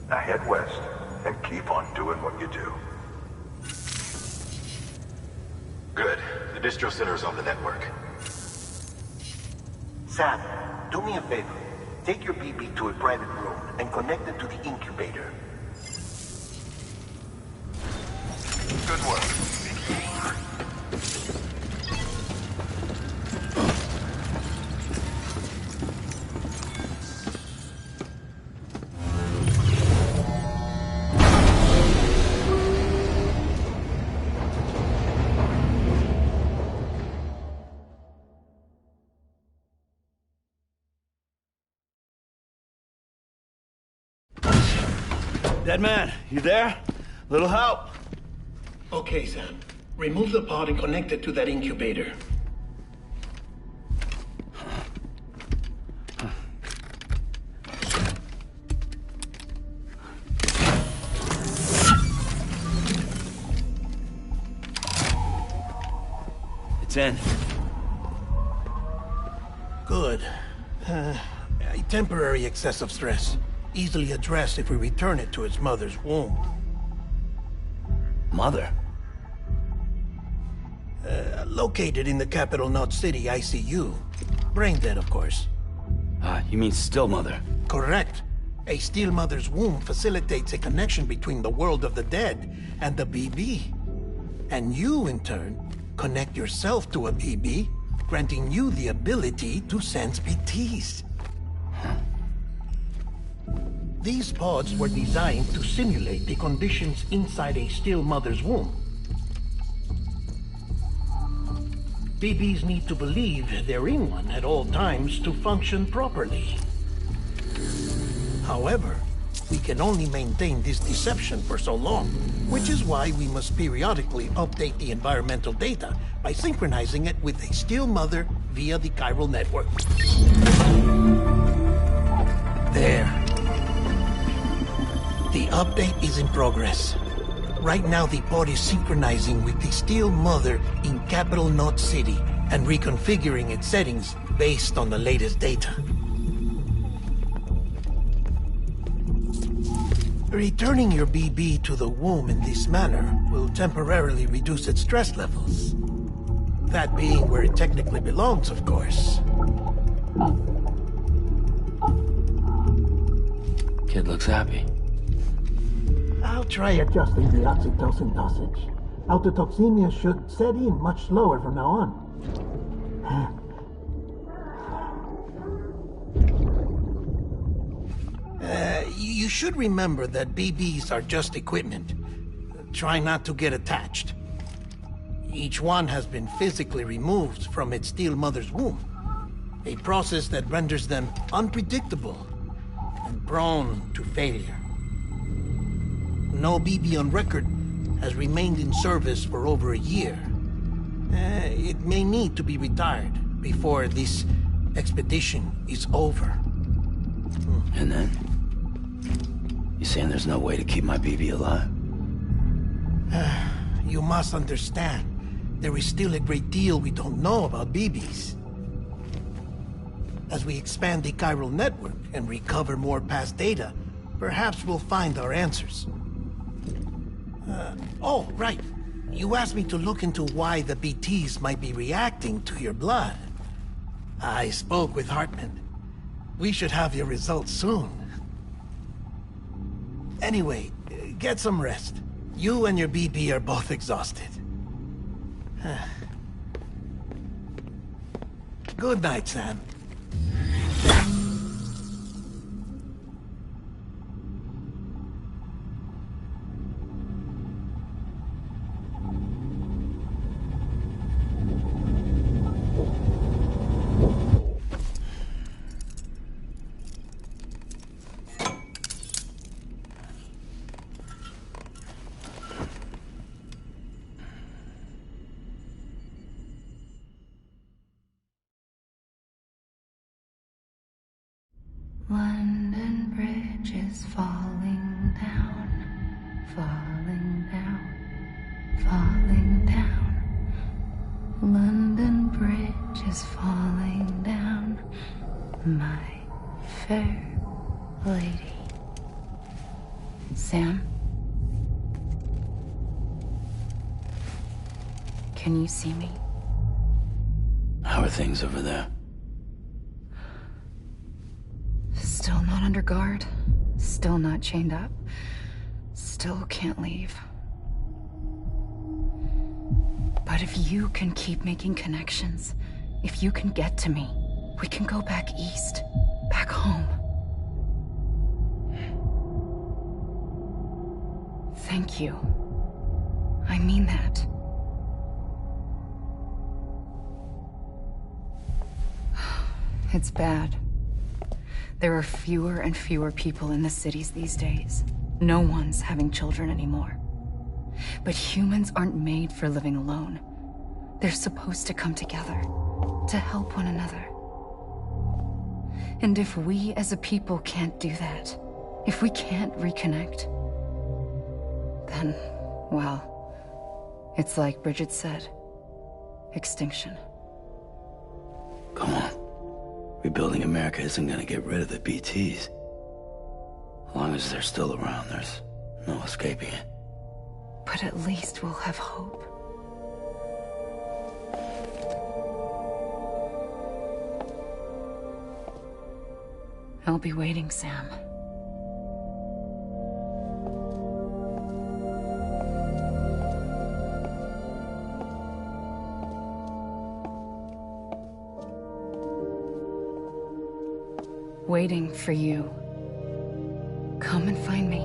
Now head west and keep on doing what you do. Good. The distro center is on the network. Sam, do me a favor. Take your BB to a private room and connect it to the incubator. Good work. Dead man, you there? Little help? Okay, Sam. Remove the pod and connect it to that incubator. It's in. Good. A temporary excess of stress. Easily addressed if we return it to its mother's womb. Mother? Located in the capital Knot City ICU. Brain dead, of course. You mean still mother? Correct. A still mother's womb facilitates a connection between the world of the dead and the BB. And you, in turn, connect yourself to a BB, granting you the ability to sense BTs. These pods were designed to simulate the conditions inside a still mother's womb. BBs need to believe they're in one at all times to function properly. However, we can only maintain this deception for so long, which is why we must periodically update the environmental data by synchronizing it with a still mother via the chiral network. There. The update is in progress. Right now, the pod is synchronizing with the still mother in capital Knot City and reconfiguring its settings based on the latest data. Returning your BB to the womb in this manner will temporarily reduce its stress levels. That being where it technically belongs, of course. Kid looks happy. I'll try adjusting the oxytocin dosage. Autotoxemia should set in much slower from now on. You should remember that BBs are just equipment. Try not to get attached. Each one has been physically removed from its still mother's womb. A process that renders them unpredictable and prone to failure. No BB on record has remained in service for over a year. It may need to be retired before this expedition is over. And then? You saying there's no way to keep my BB alive? You must understand, there is still a great deal we don't know about BBs. As we expand the chiral network and recover more past data, perhaps we'll find our answers. Oh, right. You asked me to look into why the BTs might be reacting to your blood. I spoke with Hartman. We should have your results soon. Anyway, get some rest. You and your BB are both exhausted. Good night, Sam. bridge is falling down, falling down, falling down. London Bridge is falling down, my fair lady. Sam? Can you see me? How are things over there? Still not under guard. Still not chained up. Still can't leave. But if you can keep making connections, if you can get to me, we can go back east. Back home. Thank you. I mean that. It's bad. There are fewer and fewer people in the cities these days. No one's having children anymore. But humans aren't made for living alone. They're supposed to come together, to help one another. And if we as a people can't do that, if we can't reconnect, then, well, it's like Bridget said, extinction. Come on. Rebuilding America isn't gonna get rid of the BTs. As long as they're still around, there's no escaping it. But at least we'll have hope. I'll be waiting, Sam. Waiting for you. Come and find me.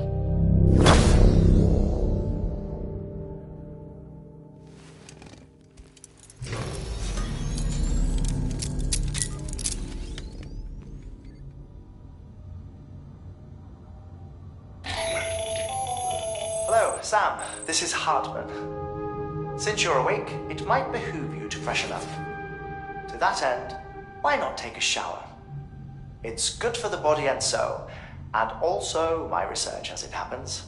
Hello, Sam. This is Hartman. Since you're awake, it might behoove you to freshen up. To that end, why not take a shower? It's good for the body and soul, and also my research as it happens.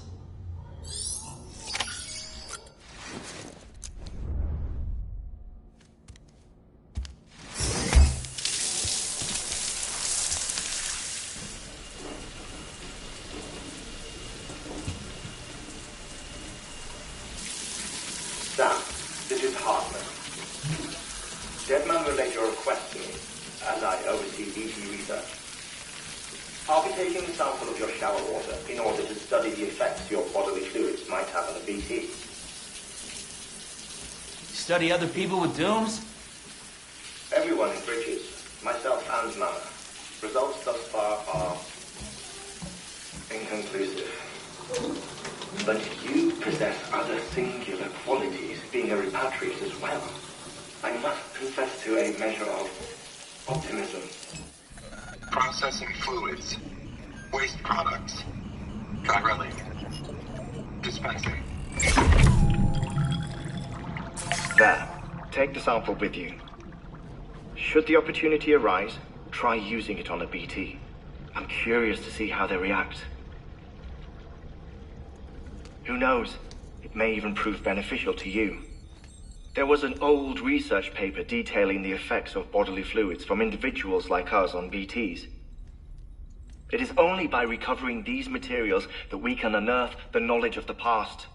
Sam, this is Hartman. Deadman relayed your request to me, as I oversee BT research. I'll be taking a sample of your shower water in order to study the effects your bodily fluids might have on a BT. Study other people with dooms? Everyone in Bridges, myself and Mama. Results thus far are inconclusive. But you possess other singular qualities, being a repatriate as well. I must confess to a measure of optimism. Processing fluids. Waste products. Drilling. Dispensing. There. Take the sample with you. Should the opportunity arise, try using it on a BT. I'm curious to see how they react. Who knows? It may even prove beneficial to you. There was an old research paper detailing the effects of bodily fluids from individuals like us on BTs. It is only by recovering these materials that we can unearth the knowledge of the past.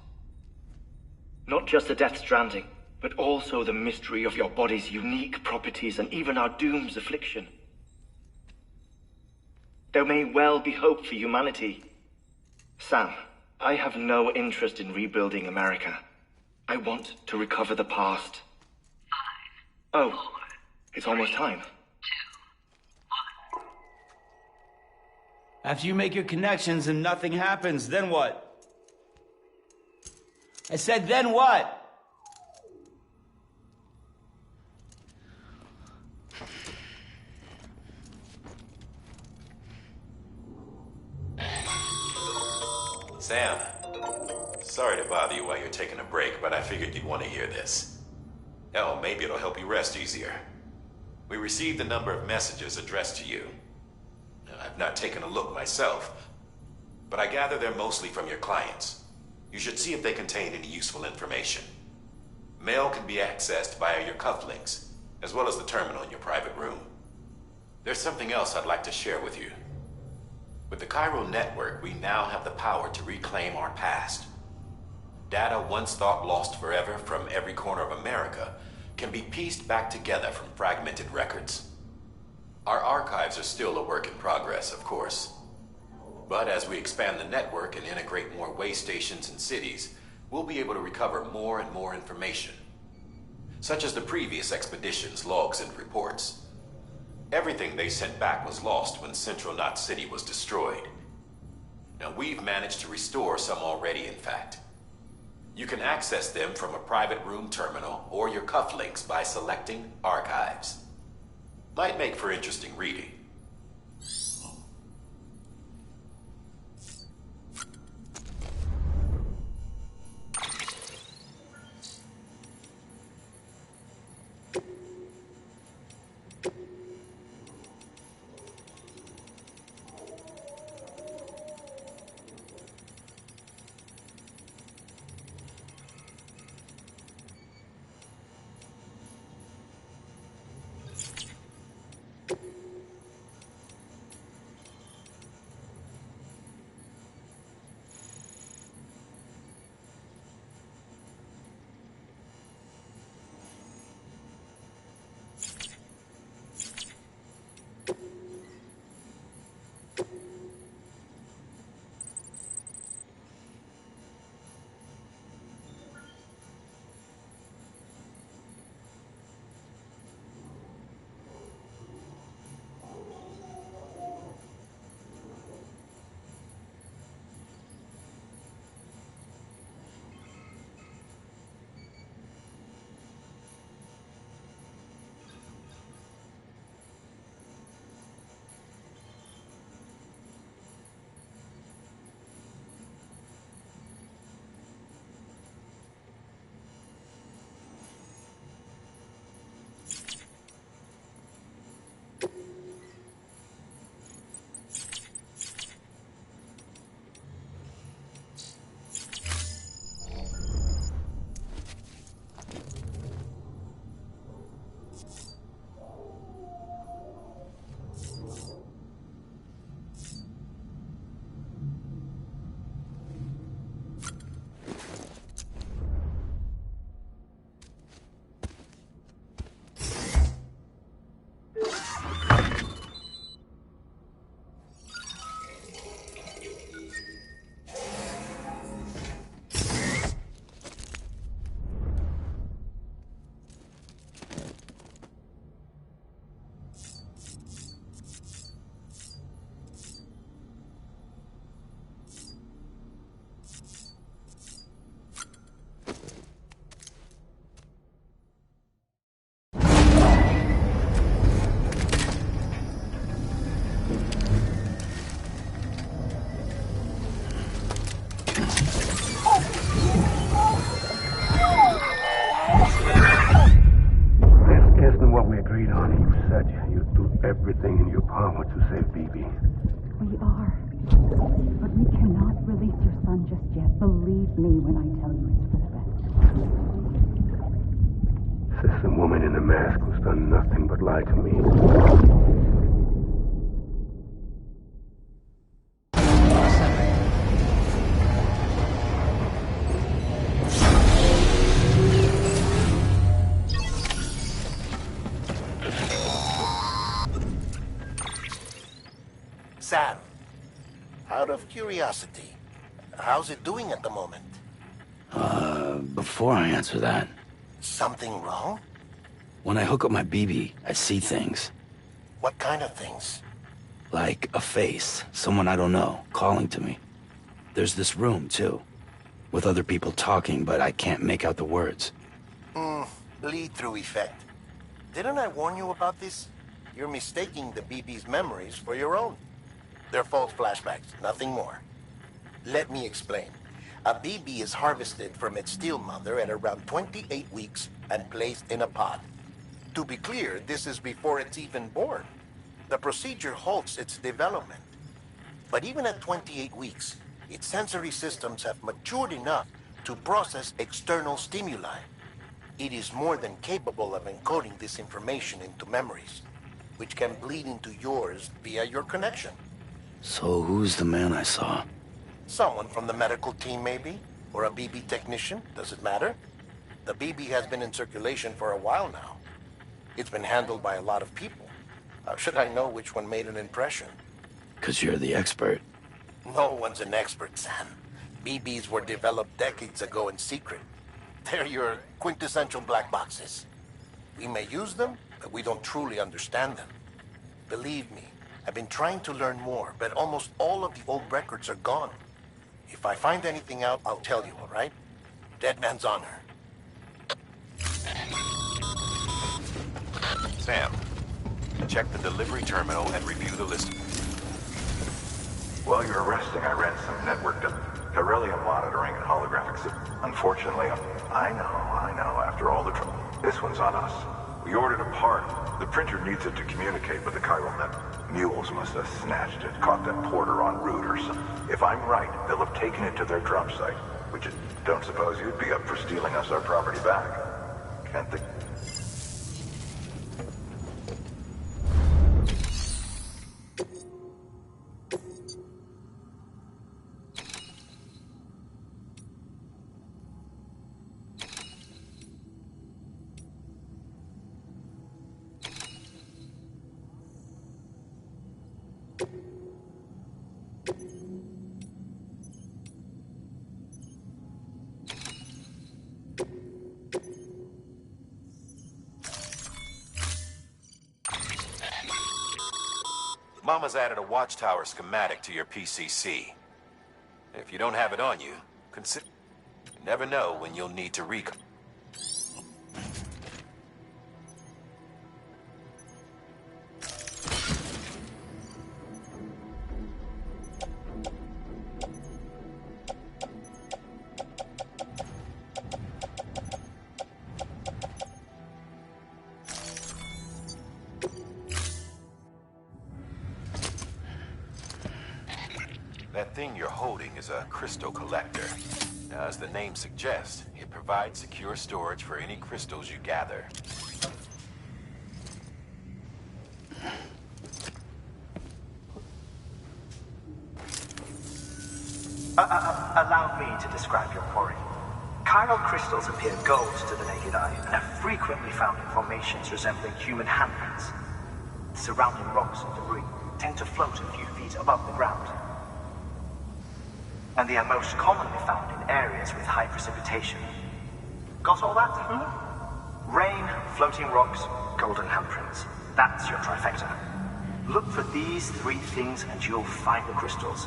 Not just the Death Stranding, but also the mystery of your body's unique properties and even our doom's affliction. There may well be hope for humanity. Sam, I have no interest in rebuilding America. I want to recover the past. 5, 4, it's almost time. 2, 1. After you make your connections and nothing happens, then what? I said, then what? Sam, sorry to bother you while you're taking a break, but I figured you'd want to hear this. Hell, maybe it'll help you rest easier. We received a number of messages addressed to you. I've not taken a look myself, but I gather they're mostly from your clients. You should see if they contain any useful information. Mail can be accessed via your cufflinks, as well as the terminal in your private room. There's something else I'd like to share with you. With the Cairo network, we now have the power to reclaim our past. Data once thought lost forever from every corner of America can be pieced back together from fragmented records. Our archives are still a work in progress, of course. But as we expand the network and integrate more way stations and cities, we'll be able to recover more and more information, such as the previous expedition's logs and reports. Everything they sent back was lost when Central Knot City was destroyed. Now, we've managed to restore some already, in fact. You can access them from a private room terminal or your cufflinks by selecting Archives. Might make for interesting reading. Everything in your power to save BB. We are. But we cannot release your son just yet. Believe me when I tell you it's for the best. Says the woman in the mask who's done nothing but lie to me. Sam, out of curiosity, how's it doing at the moment? Before I answer that... Something wrong? When I hook up my BB, I see things. What kind of things? Like a face, someone I don't know, calling to me. There's this room, too, with other people talking, but I can't make out the words. Lead-through effect. Didn't I warn you about this? You're mistaking the BB's memories for your own. They're false flashbacks, nothing more. Let me explain. A BB is harvested from its steel mother at around 28 weeks and placed in a pod. To be clear, this is before it's even born. The procedure halts its development. But even at 28 weeks, its sensory systems have matured enough to process external stimuli. It is more than capable of encoding this information into memories, which can bleed into yours via your connection. So who's the man I saw? Someone from the medical team, maybe? Or a BB technician? Does it matter? The BB has been in circulation for a while now. It's been handled by a lot of people. How should I know which one made an impression? 'Cause you're the expert. No one's an expert, Sam. BBs were developed decades ago in secret. They're your quintessential black boxes. We may use them, but we don't truly understand them. Believe me, I've been trying to learn more, but almost all of the old records are gone. If I find anything out, I'll tell you, all right? Dead man's honor. Sam, check the delivery terminal and review the list. While you're resting, I ran some network beryllium monitoring and holographic Unfortunately, I know, after all the trouble. This one's on us. We ordered a part. The printer needs it to communicate with the chiral net. Mules must have snatched it, caught that porter en route or something. If I'm right, they'll have taken it to their drop site, which I don't suppose you'd be up for stealing us our property back. Can't think... Mama's added a watchtower schematic to your PCC. If you don't have it on you, consider... You never know when you'll need to recon... That thing you're holding is a crystal collector. Now, as the name suggests, it provides secure storage for any crystals you gather. Allow me to describe your quarry. Chiral crystals appear gold to the naked eye and are frequently found in formations resembling human handprints. Surrounding rocks and debris tend to float a few feet above the ground. And they are most commonly found in areas with high precipitation. Got all that? Rain, floating rocks, golden handprints. That's your trifecta. Look for these three things and you'll find the crystals.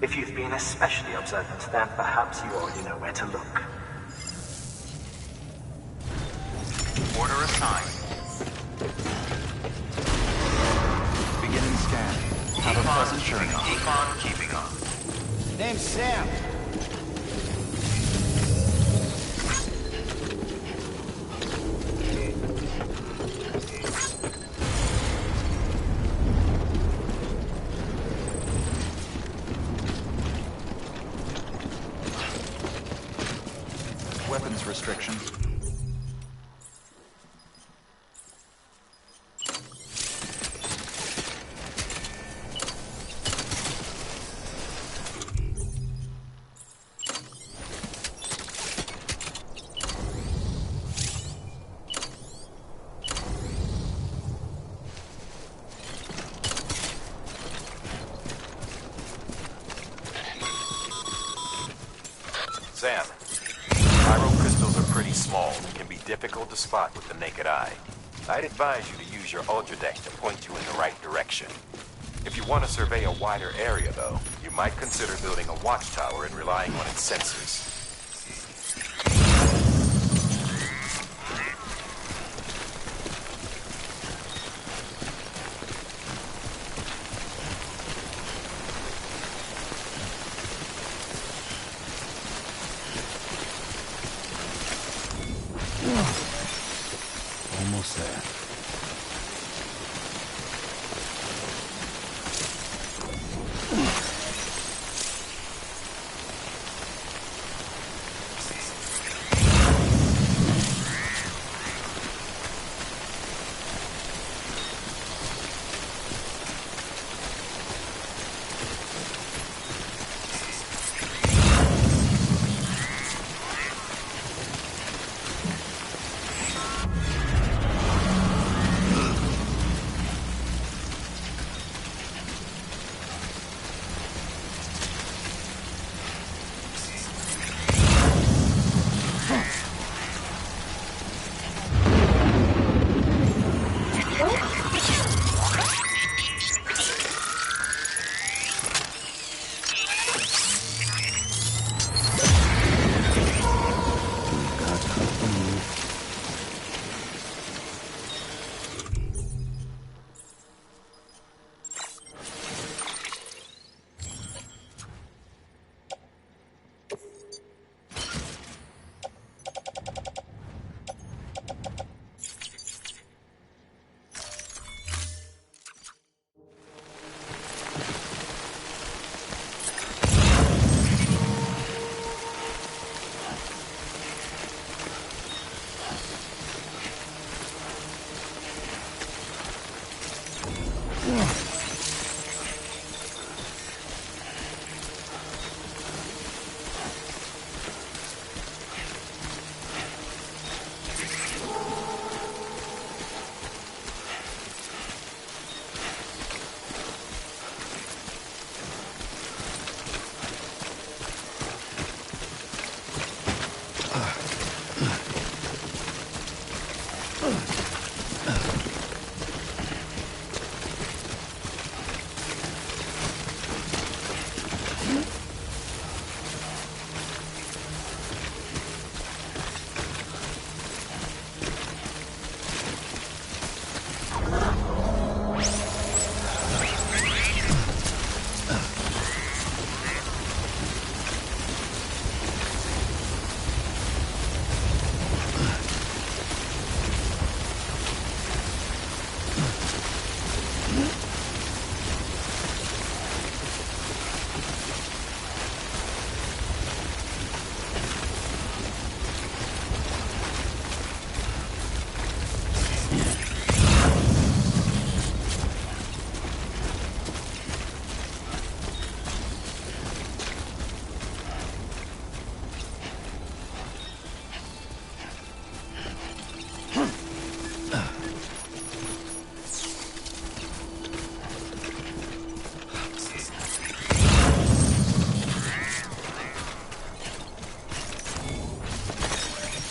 If you've been especially observant, then perhaps you already know where to look. Order assigned. Beginning scan. Have a pleasant journey. Keep on keeping on. Name's Sam. Weapons restriction. Sam, chiral crystals are pretty small and can be difficult to spot with the naked eye. I'd advise you to use your ultradeck to point you in the right direction. If you want to survey a wider area, though, you might consider building a watchtower and relying on its sensors. Almost there.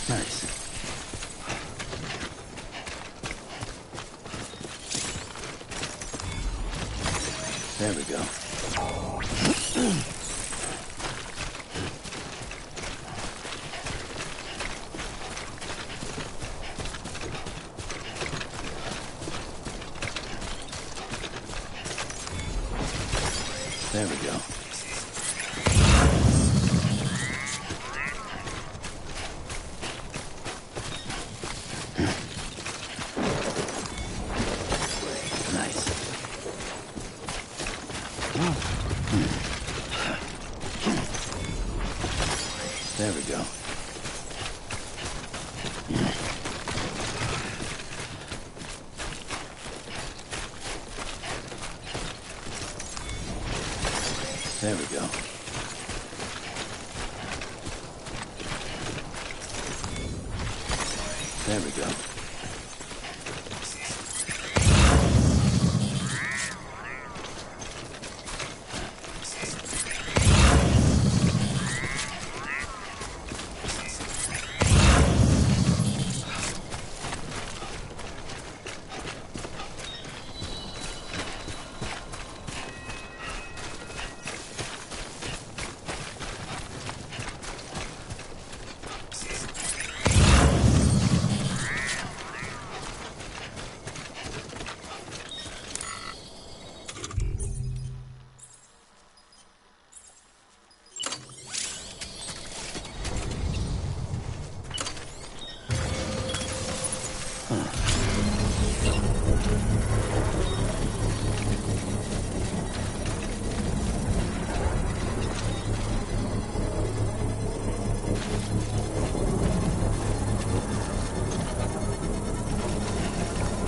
Nice. There we go. There we go. Nice. There we go. There we go. There we go.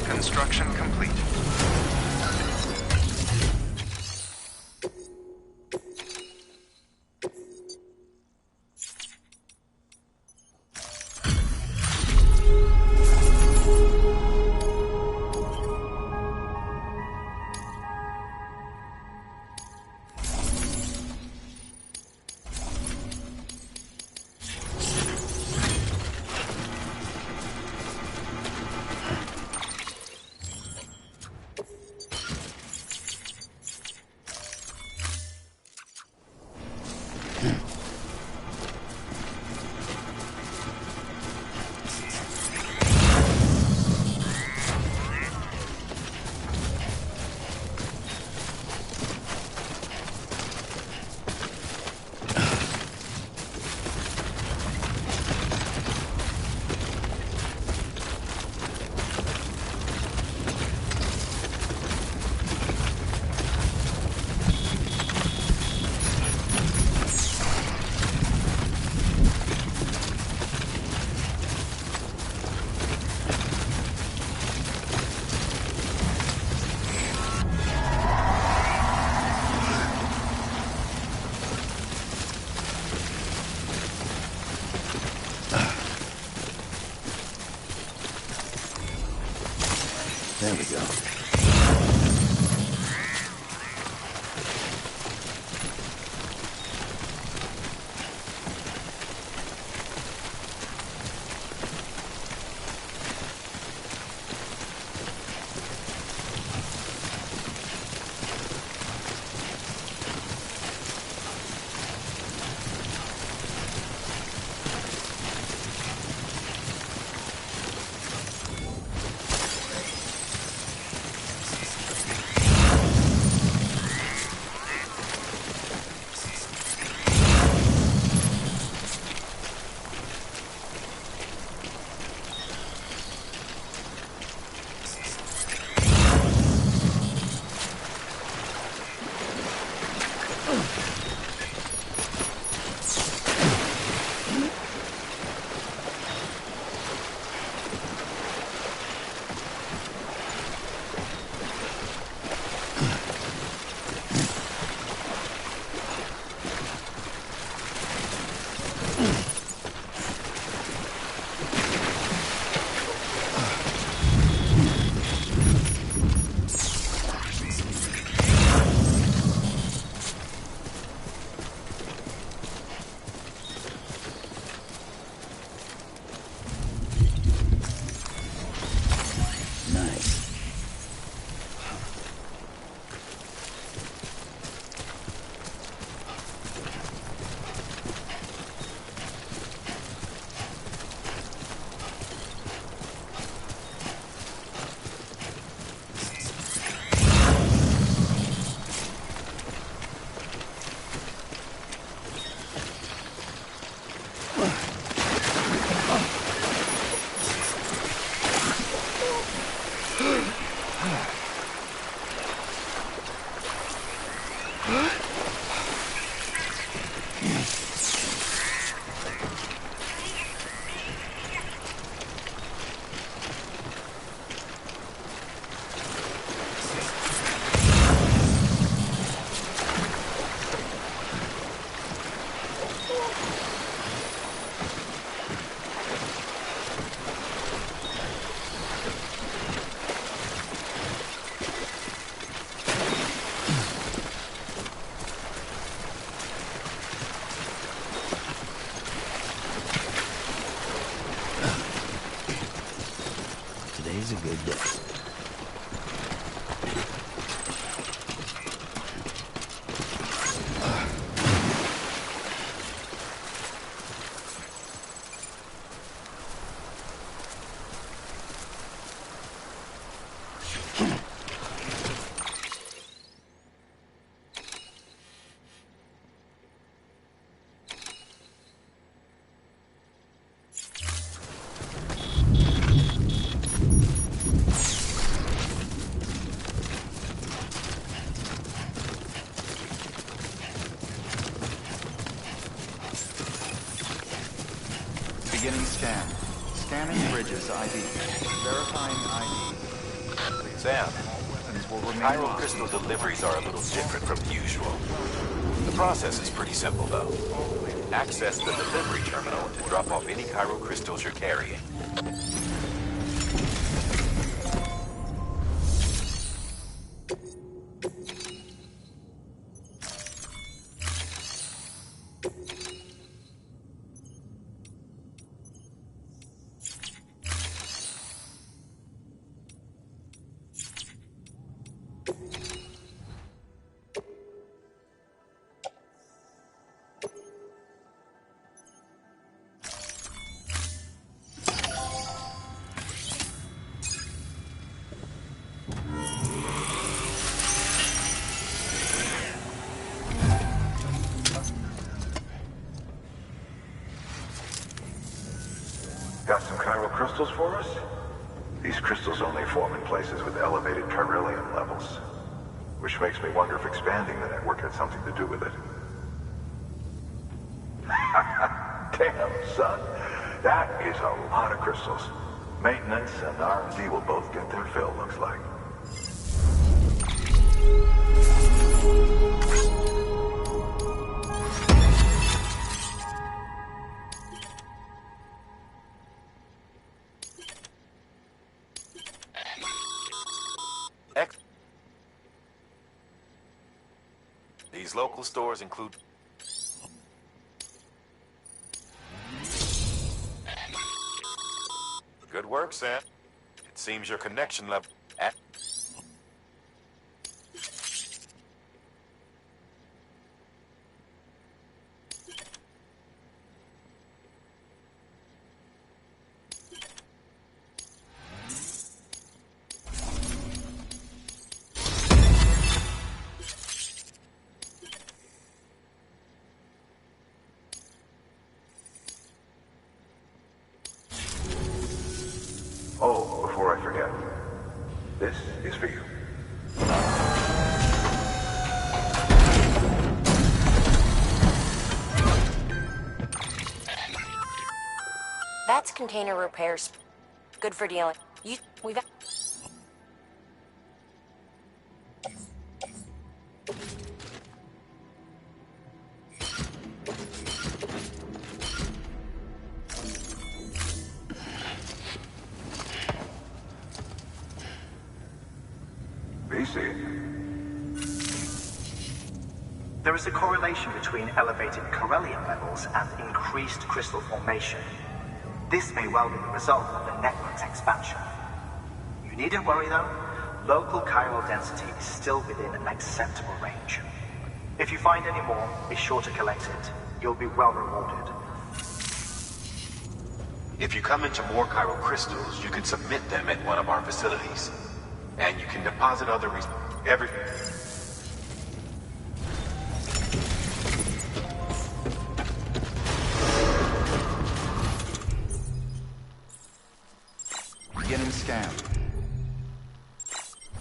Construction complete. There we go. Today's a good day. Beginning scan. Scanning bridges ID. Verifying ID. Sam, All weapons will remain Chiral locked. crystal deliveries are a little different from usual. The process is pretty simple, though. Access the delivery terminal to drop off any chiral crystals you're carrying. Got some chiral crystals for us? These crystals only form in places with elevated chiralium levels, which makes me wonder if expanding the network had something to do with it. Damn, son. That is a lot of crystals. Maintenance and R&D will both get their fill, looks like. These local stores include... Good work, Sam. It seems your connection level... Oh, before I forget, this is for you. That's container repairs. Good for dealing. We've... There is a correlation between elevated chiralium levels and increased crystal formation. This may well be the result of the network's expansion. You needn't worry though. Local chiral density is still within an acceptable range. If you find any more, be sure to collect it. You'll be well rewarded. If you come into more chiral crystals, you can submit them at one of our facilities. And you can deposit other everything. Beginning scan.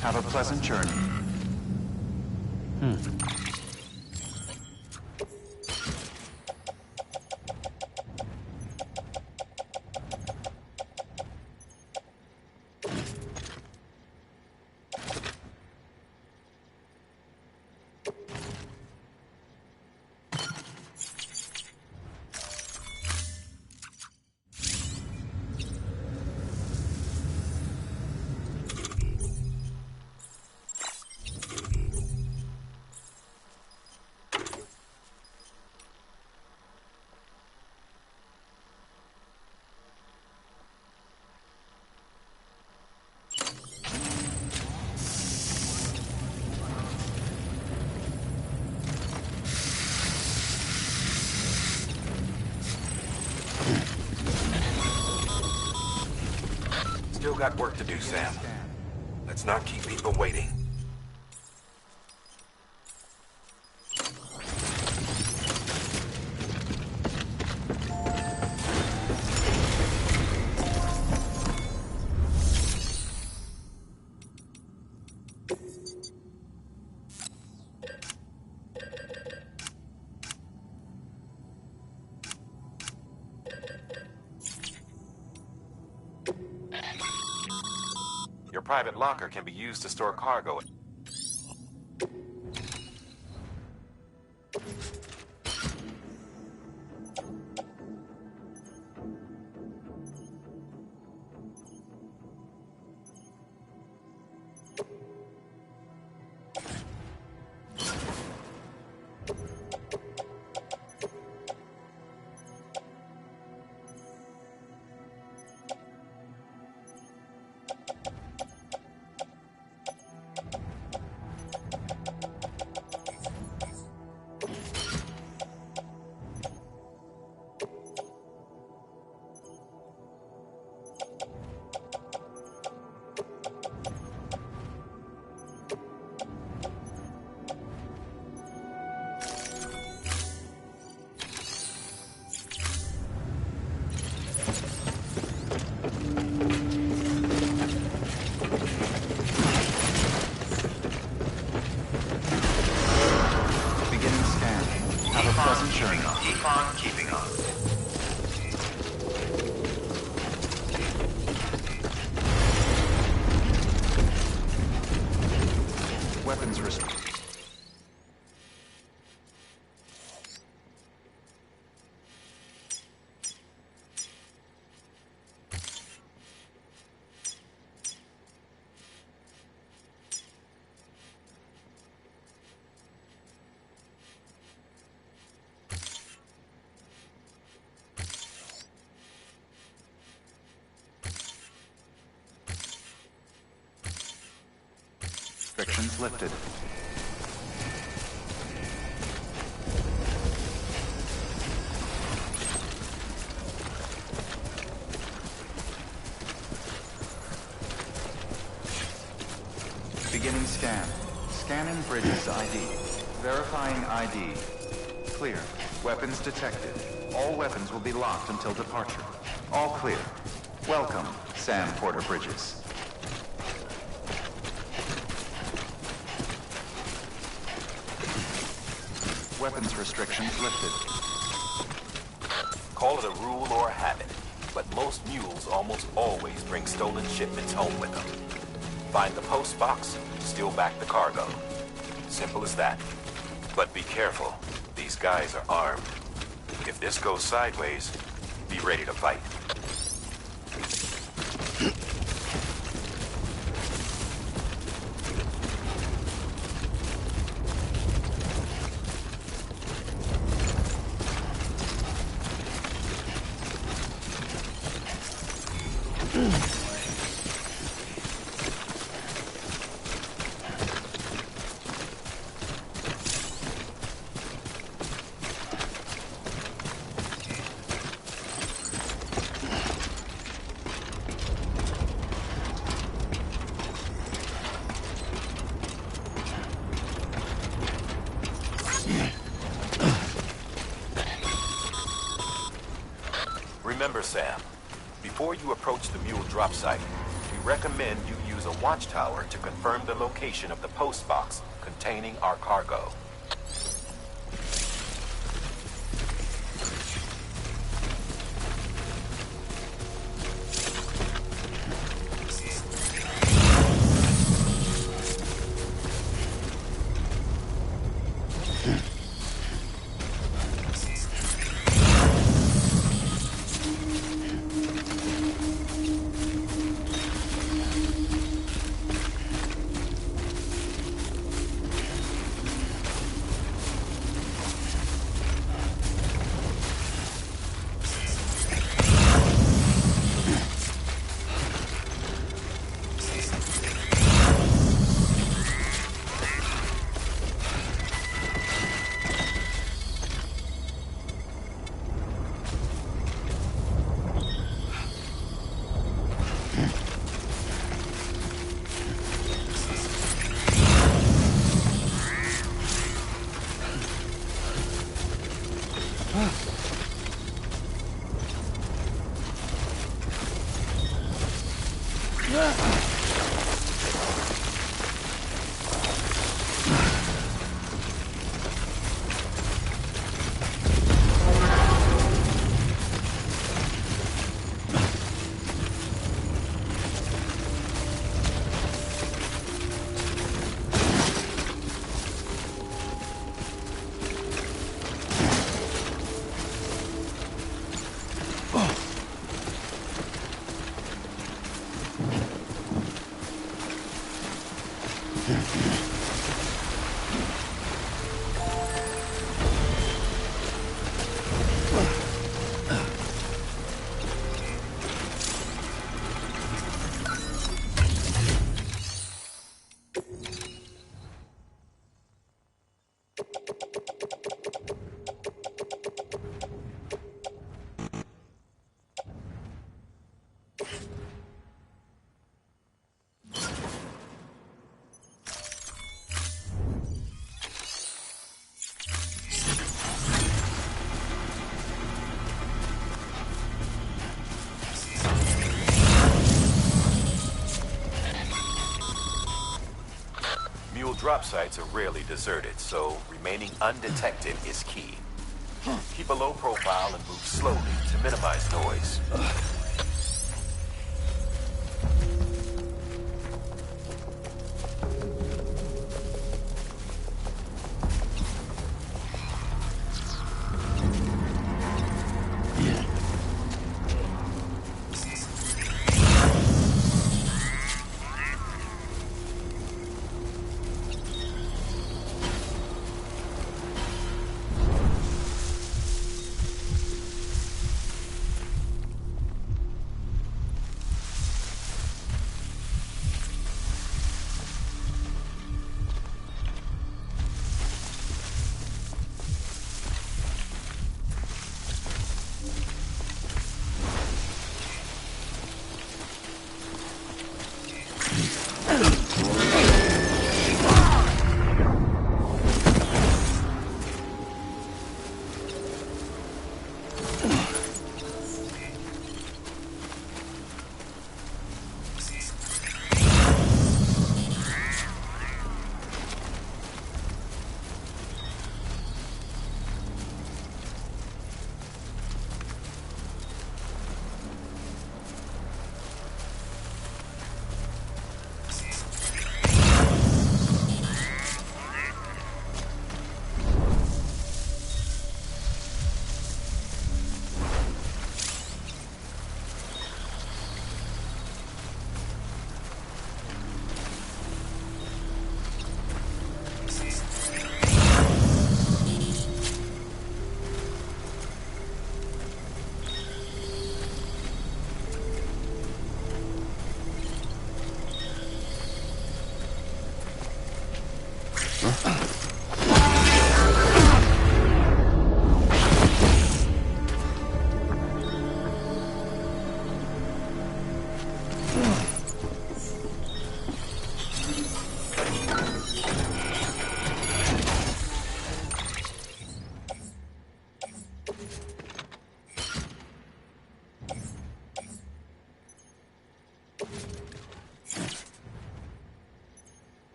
Have a pleasant journey. still got work to do, Sam. Let's not keep people waiting. Your private locker can be used to store cargo. Restrictions lifted. Beginning scan. Scanning bridges ID. Verifying ID. Clear. Weapons detected. All weapons will be locked until departure. All clear. Welcome, Sam Porter Bridges. Weapons restrictions lifted. Call it a rule or a habit, but most mules almost always bring stolen shipments home with them. Find the post box, steal back the cargo. Simple as that. But be careful. These guys are armed. If this goes sideways, be ready to fight. Remember, Sam, before you approach the mule drop site, we recommend you use a watchtower to confirm the location of the post box containing our cargo. drop sites are rarely deserted, so remaining undetected is key. Keep a low profile and move slowly to minimize noise.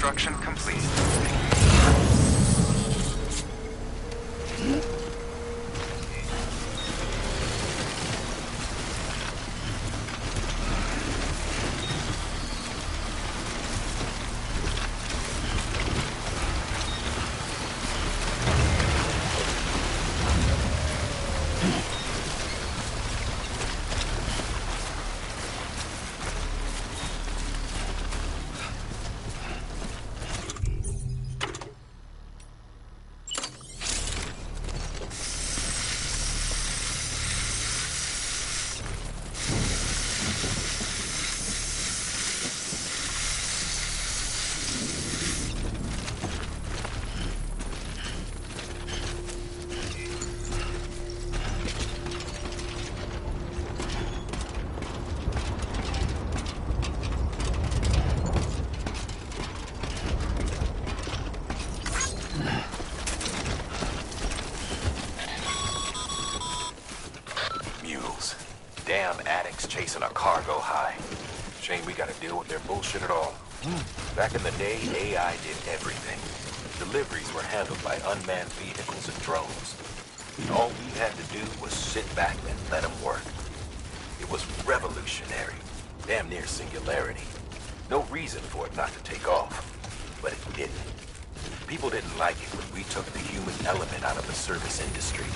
Construction complete. Damn addicts chasing a cargo high. Shame we gotta deal with their bullshit at all. Back in the day, AI did everything. Deliveries were handled by unmanned vehicles and drones. All we had to do was sit back and let them work. It was revolutionary. Damn near singularity. No reason for it not to take off. But it didn't. People didn't like it when we took the human element out of the service industry.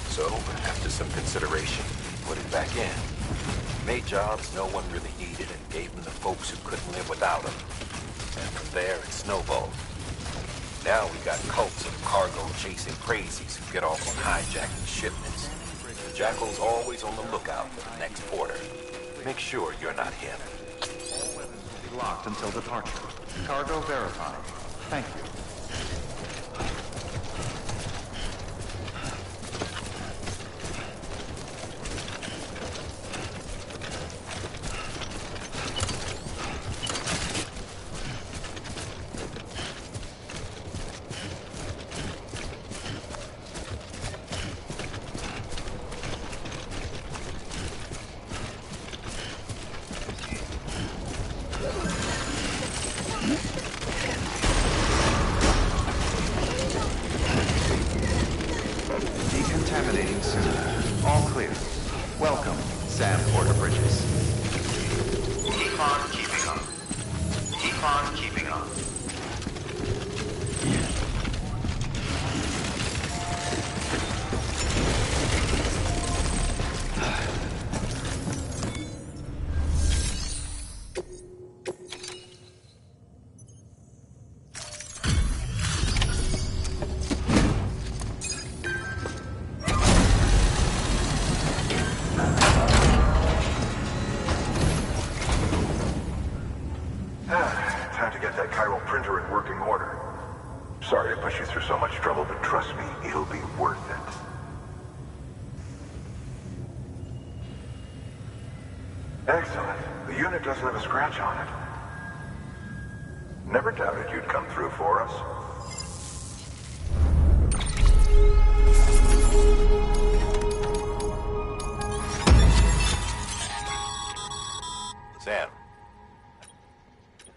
So, after some consideration, we put it back in. Made jobs no one really needed and gave them to folks who couldn't live without them. And from there, it snowballed. Now we got cults of cargo-chasing crazies who get off on hijacking shipments. The Jackal's always on the lookout for the next porter. Make sure you're not him. All weapons will be locked until departure. Cargo verified. Thank you. Decontaminating soon. All clear. Welcome, Sam Porter-Bridges. Keep on keeping on. Keep on keeping on. Time to get that chiral printer in working order. Sorry to push you through so much trouble, but trust me, it'll be worth it. Excellent. The unit doesn't have a scratch on it. Never doubted you'd come through for us. Sam.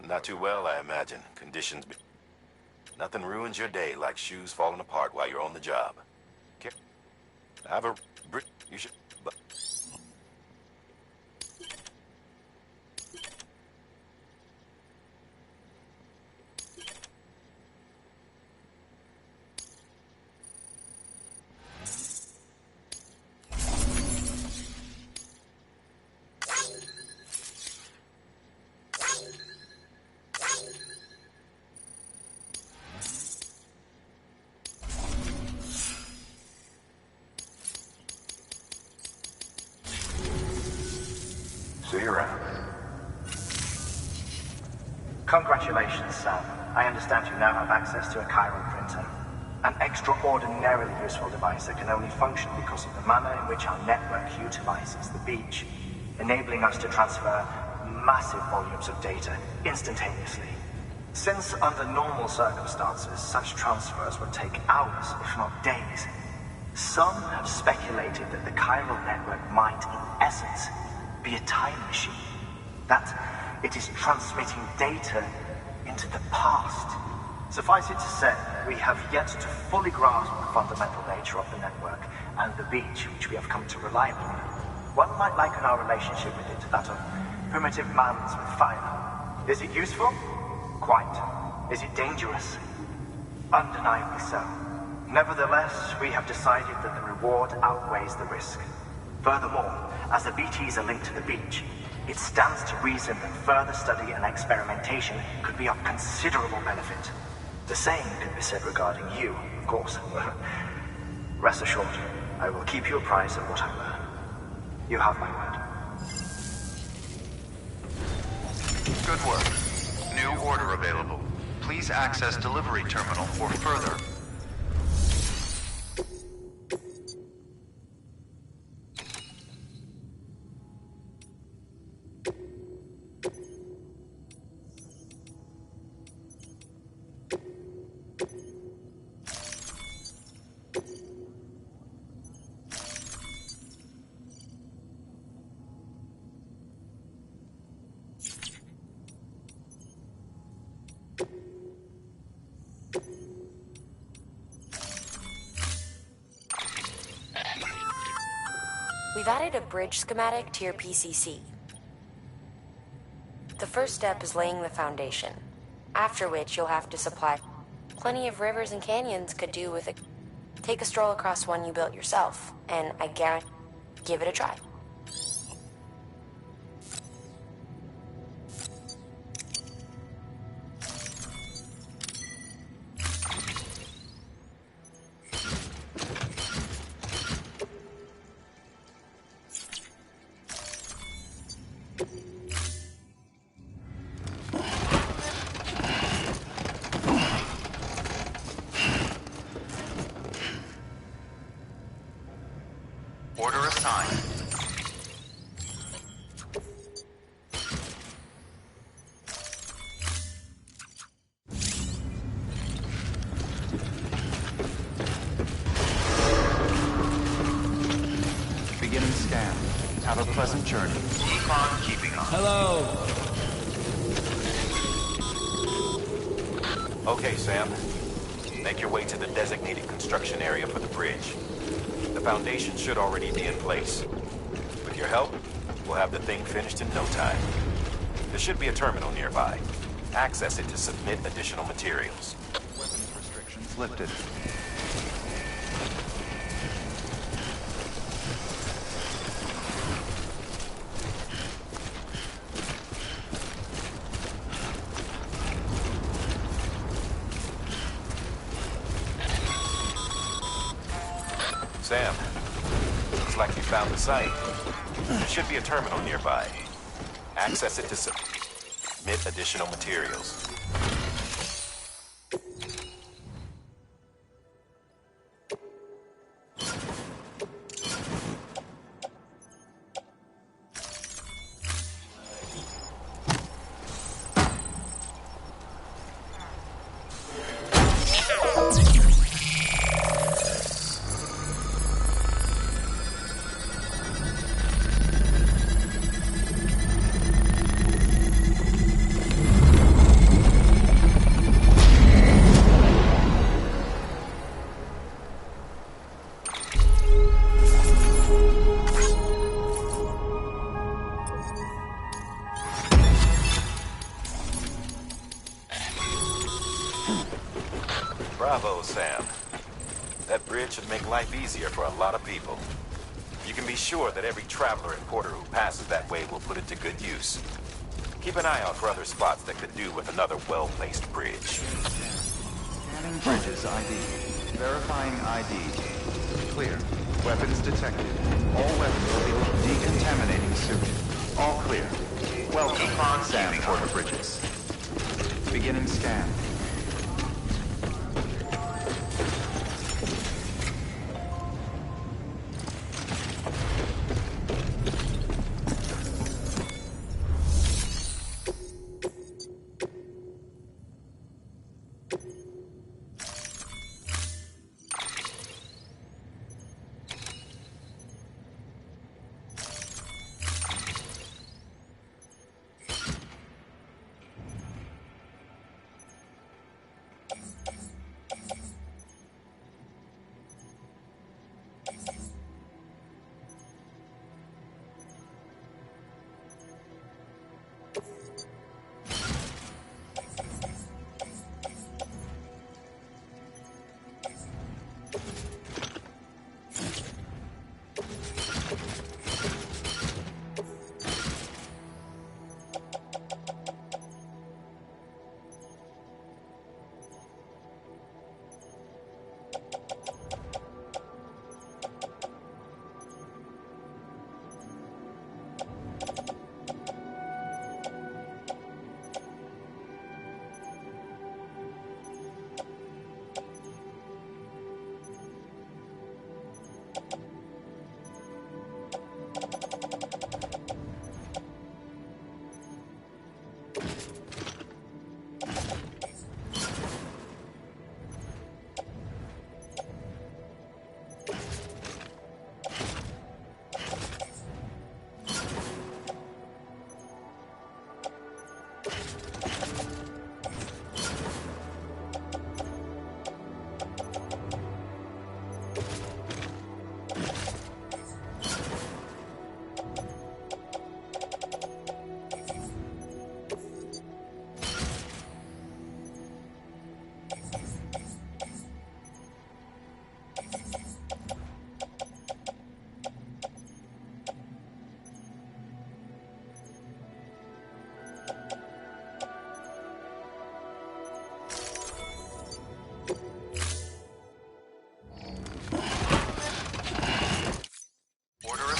Not too well, I imagine. Conditions be... Nothing ruins your day like shoes falling apart while you're on the job. I have a... You should... See you around. Congratulations, Sam. I understand you now have access to a chiral printer. An extraordinarily useful device that can only function because of the manner in which our network utilizes the beach, enabling us to transfer massive volumes of data instantaneously. Since under normal circumstances, such transfers would take hours, if not days, some have speculated that the chiral network might, in essence, be a time machine. That it is transmitting data in into the past. Suffice it to say, we have yet to fully grasp the fundamental nature of the network and the beach which we have come to rely upon. One might liken our relationship with it to that of primitive mans with fire. Is it useful? Quite. Is it dangerous? Undeniably so. Nevertheless, we have decided that the reward outweighs the risk. Furthermore, as the BTs are linked to the beach, it stands to reason that further study and experimentation could be of considerable benefit. The same can be said regarding you, of course. Rest assured, I will keep you apprised of what I learn. You have my word. Good work. New order available. Please access delivery terminal for further. We've added a bridge schematic to your PCC. The first step is laying the foundation, after which you'll have to supply. Plenty of rivers and canyons could do with it. Take a stroll across one you built yourself, and I guarantee, give it a try. Order assigned. Beginning scan. Have a pleasant journey. Keep on keeping on. Hello. Okay, Sam. Make your way to the designated construction area for the bridge. The foundation should already be in place. With your help, we'll have the thing finished in no time. There should be a terminal nearby. Access it to submit additional materials. Weapons restrictions lifted. Sam, looks like you found the site. There should be a terminal nearby. Access it to submit additional materials. Bravo, Sam. That bridge should make life easier for a lot of people. You can be sure that every traveler and porter who passes that way will put it to good use. Keep an eye out for other spots that could do with another well-placed bridge. Scanning bridges ID. Verifying ID. Clear. Weapons detected. All weapons will be decontaminating soon. All clear. Welcome, Sam Porter Bridges. Beginning scan.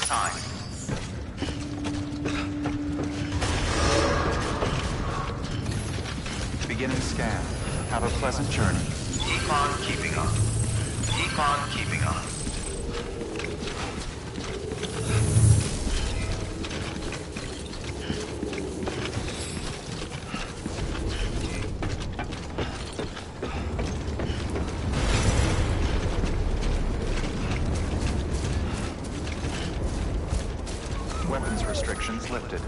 Time. Beginning scan. Have a pleasant journey. Keep on keeping on. Keep on keeping on. Weapons restrictions lifted.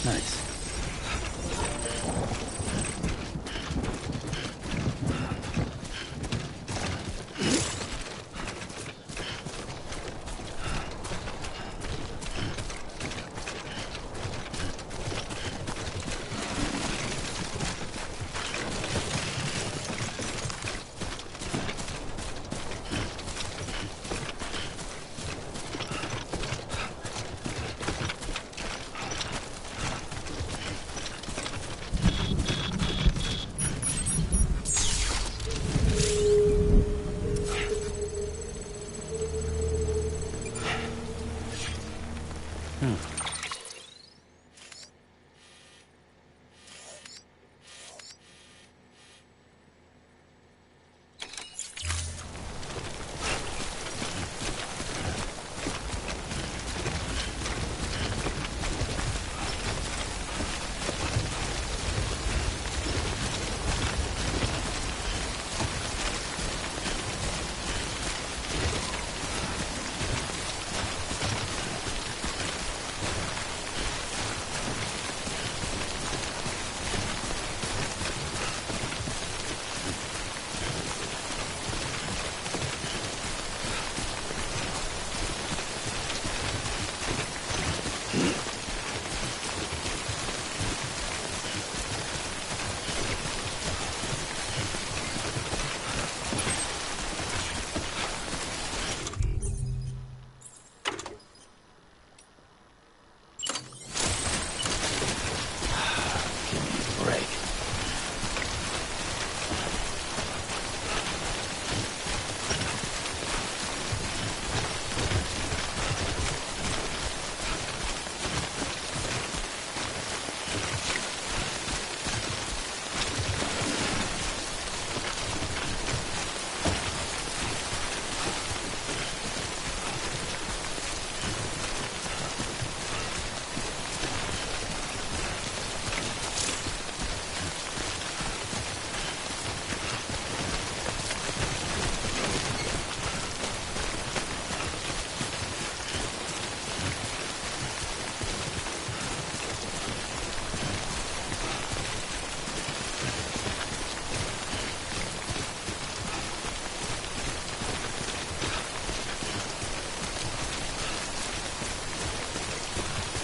Nice.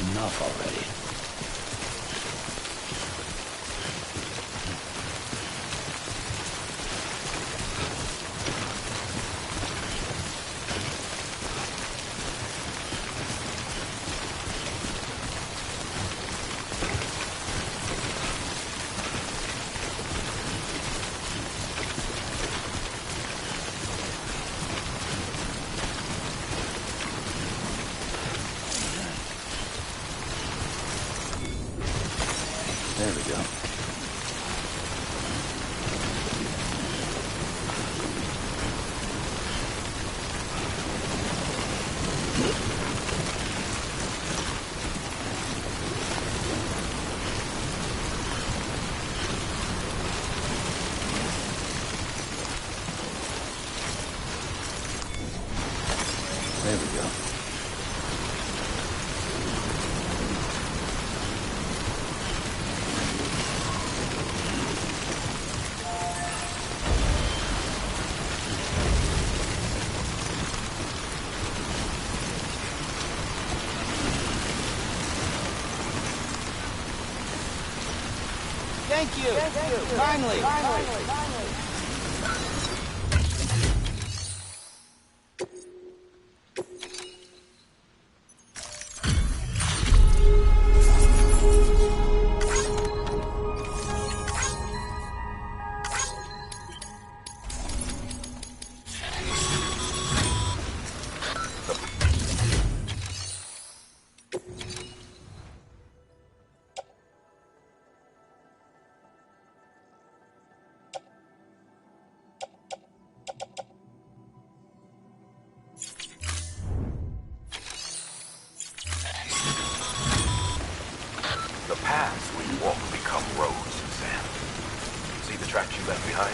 Enough already. There we go. Thank you. Kindly. The paths we walk become roads, Sam. See the tracks you left behind?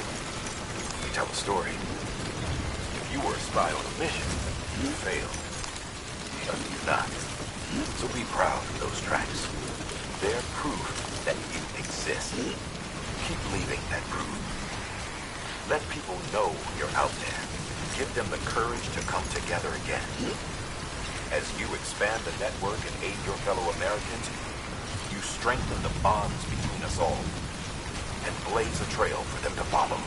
They tell a story. If you were a spy on a mission, you failed. But you're not. So be proud of those tracks. They're proof that you exist. Keep leaving that proof. Let people know you're out there. Give them the courage to come together again. As you expand the network and aid your fellow Americans, you strengthen the bonds between us all, and blaze a trail for them to follow.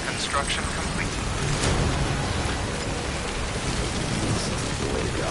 Construction complete. Way to go.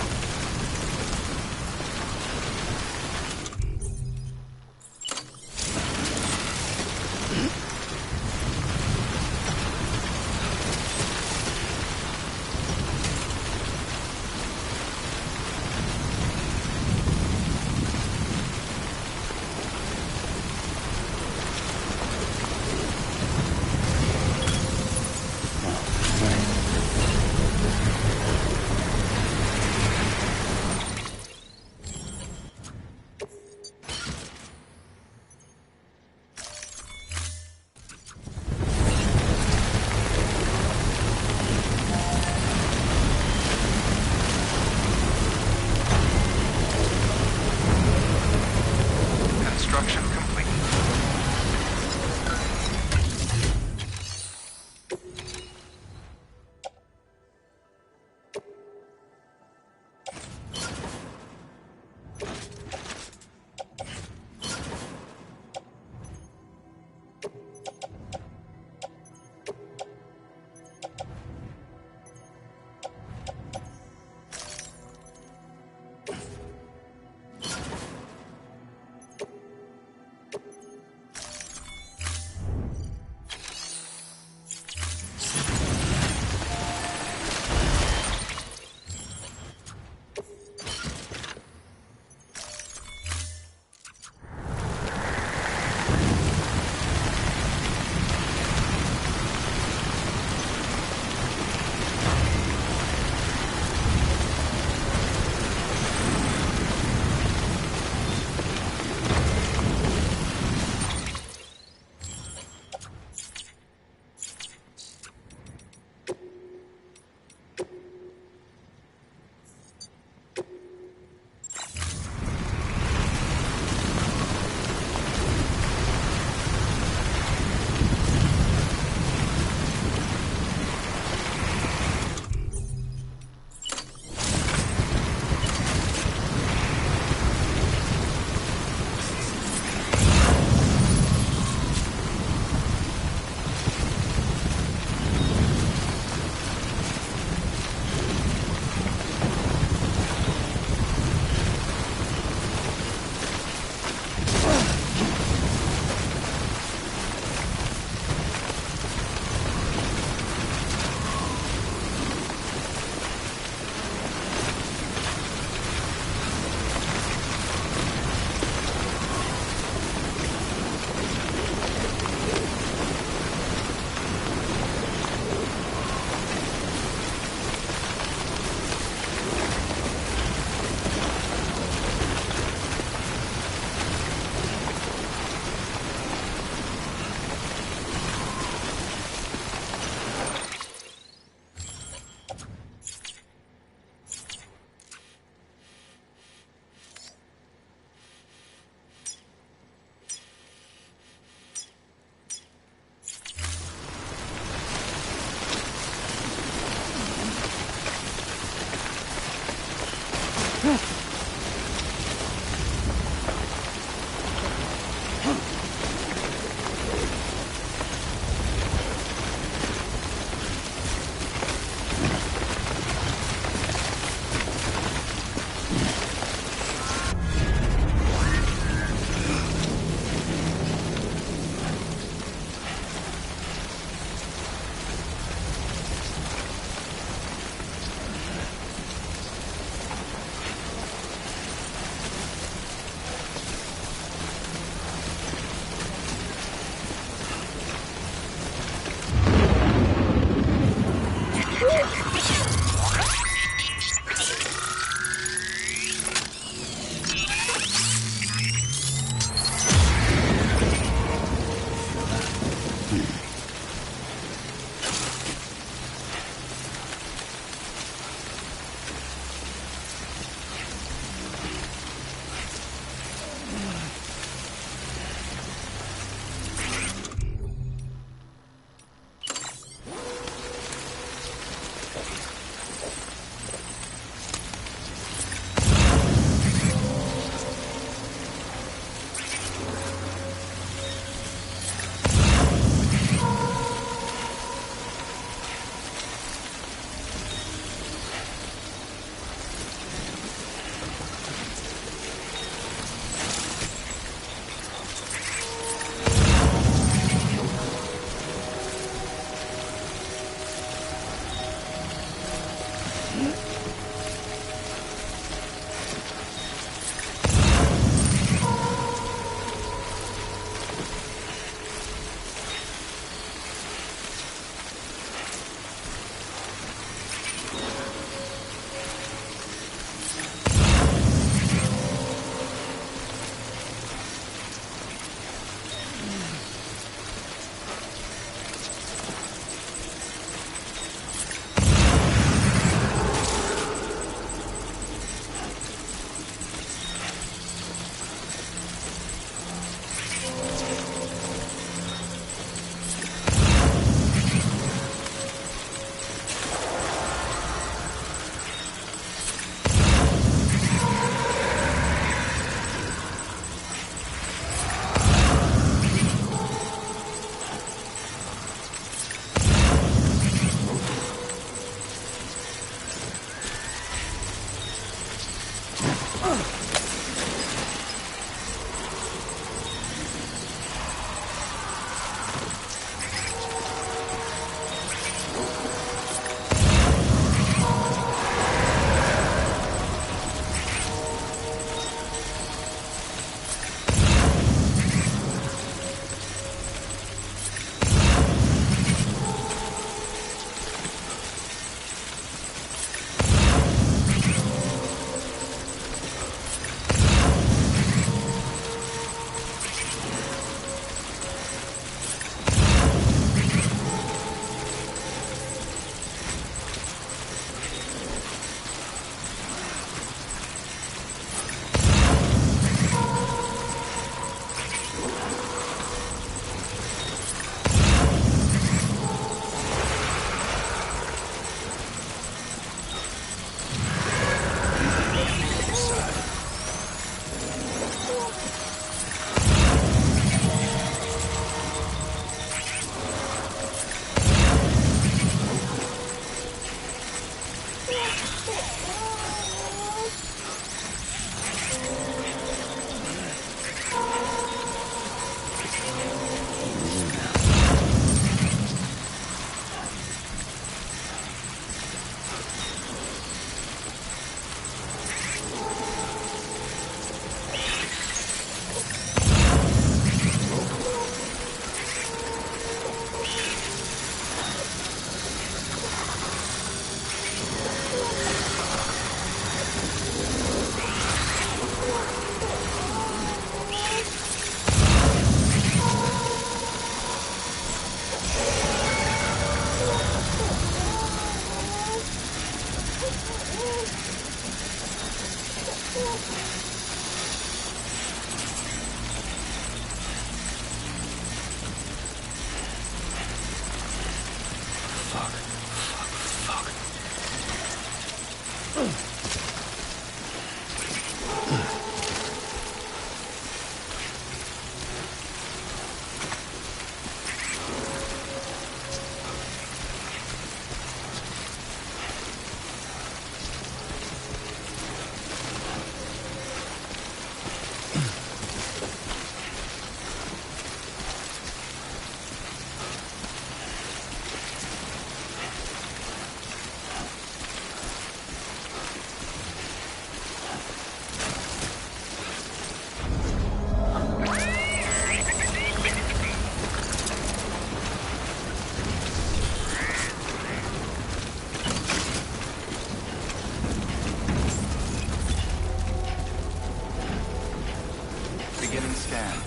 Beginning scan.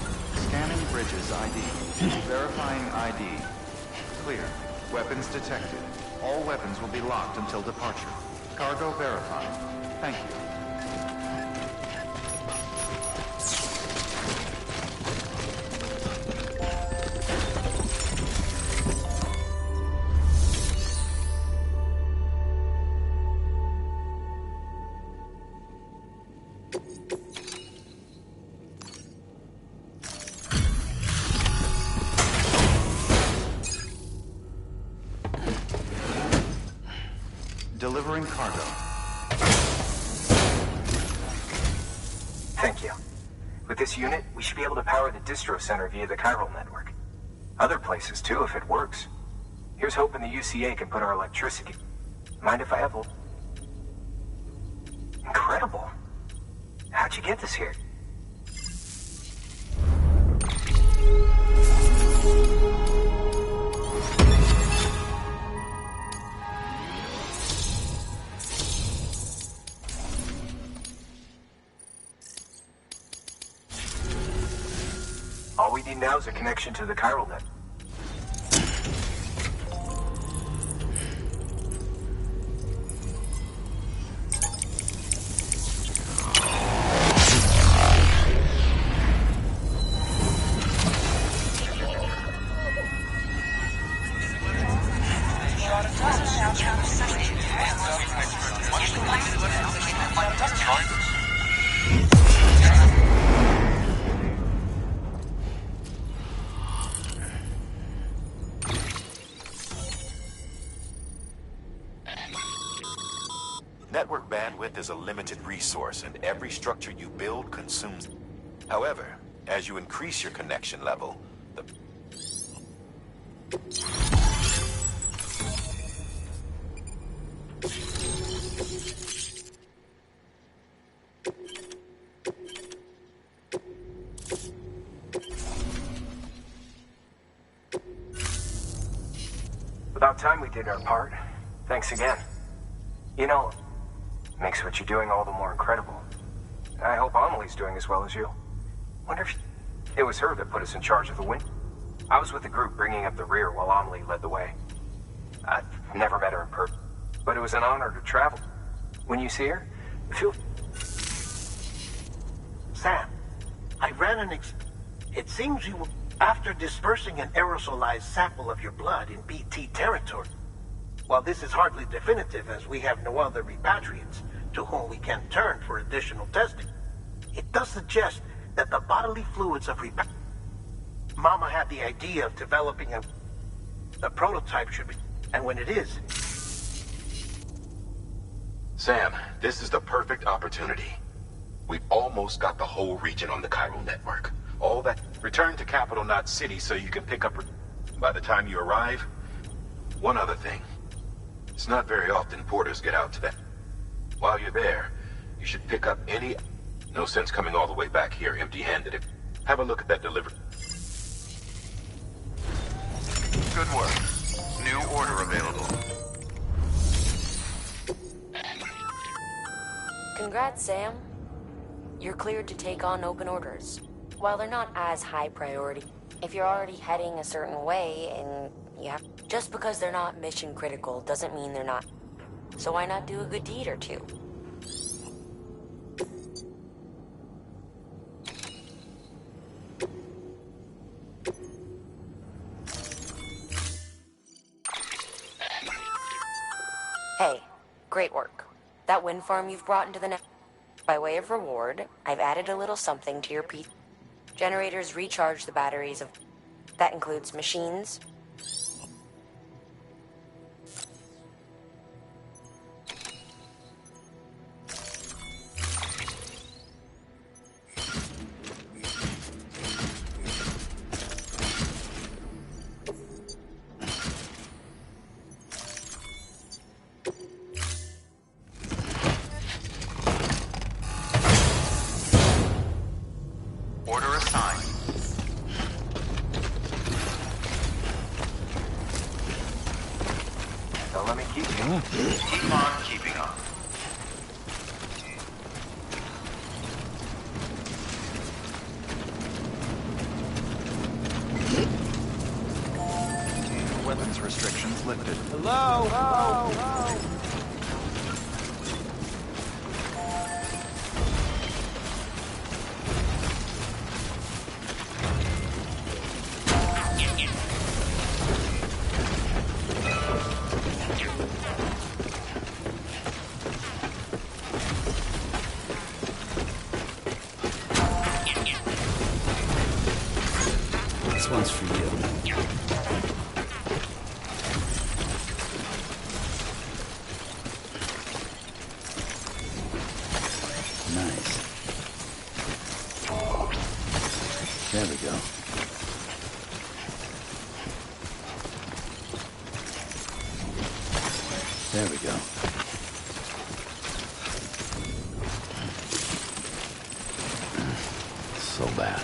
Scanning bridges ID. Verifying ID. Clear. Weapons detected. All weapons will be locked until departure. Cargo verified. Thank you. Delivering cargo. Thank you. With this unit, we should be able to power the distro center via the chiral network. Other places too, if it works. Here's hoping the UCA can put our electricity. Mind if I have a... Incredible. How'd you get this here? All we need now is a connection to the chiral net. Network bandwidth is a limited resource, and every structure you build consumes. However, as you increase your connection level, the... About time we did our part. Thanks again. You know, makes what you're doing all the more incredible. I hope Amelie's doing as well as you. Wonder if it was her that put us in charge of the wind. I was with the group bringing up the rear while Amelie led the way. I've never met her in person, but it was an honor to travel. When you see her, feel... Sam, I ran an It seems you were... After dispersing an aerosolized sample of your blood in BT territory. While this is hardly definitive, as we have no other repatriates to whom we can turn for additional testing, it does suggest that the bodily fluids of Mama had the idea of developing a prototype should be, and when it is... Sam, this is the perfect opportunity. We've almost got the whole region on the chiral network. All that... Return to Capital Knot City so you can pick up... By the time you arrive... One other thing. It's not very often porters get out to that. While you're there, you should pick up any... No sense coming all the way back here empty-handed. Have a look at that delivery. Good work. New order available. Congrats, Sam. You're cleared to take on open orders. While they're not as high priority, if you're already heading a certain way and you have... Just because they're not mission critical doesn't mean they're not. So why not do a good deed or two? Hey, great work. That wind farm you've brought into the net. By way of reward, I've added a little something to your piece. Generators recharge the batteries of... That includes machines. Order assigned. Don't let me keep you. Keep on keeping on. Weapons restrictions lifted. Hello? Hello? This one's for you. Nice. There we go. There we go. So bad.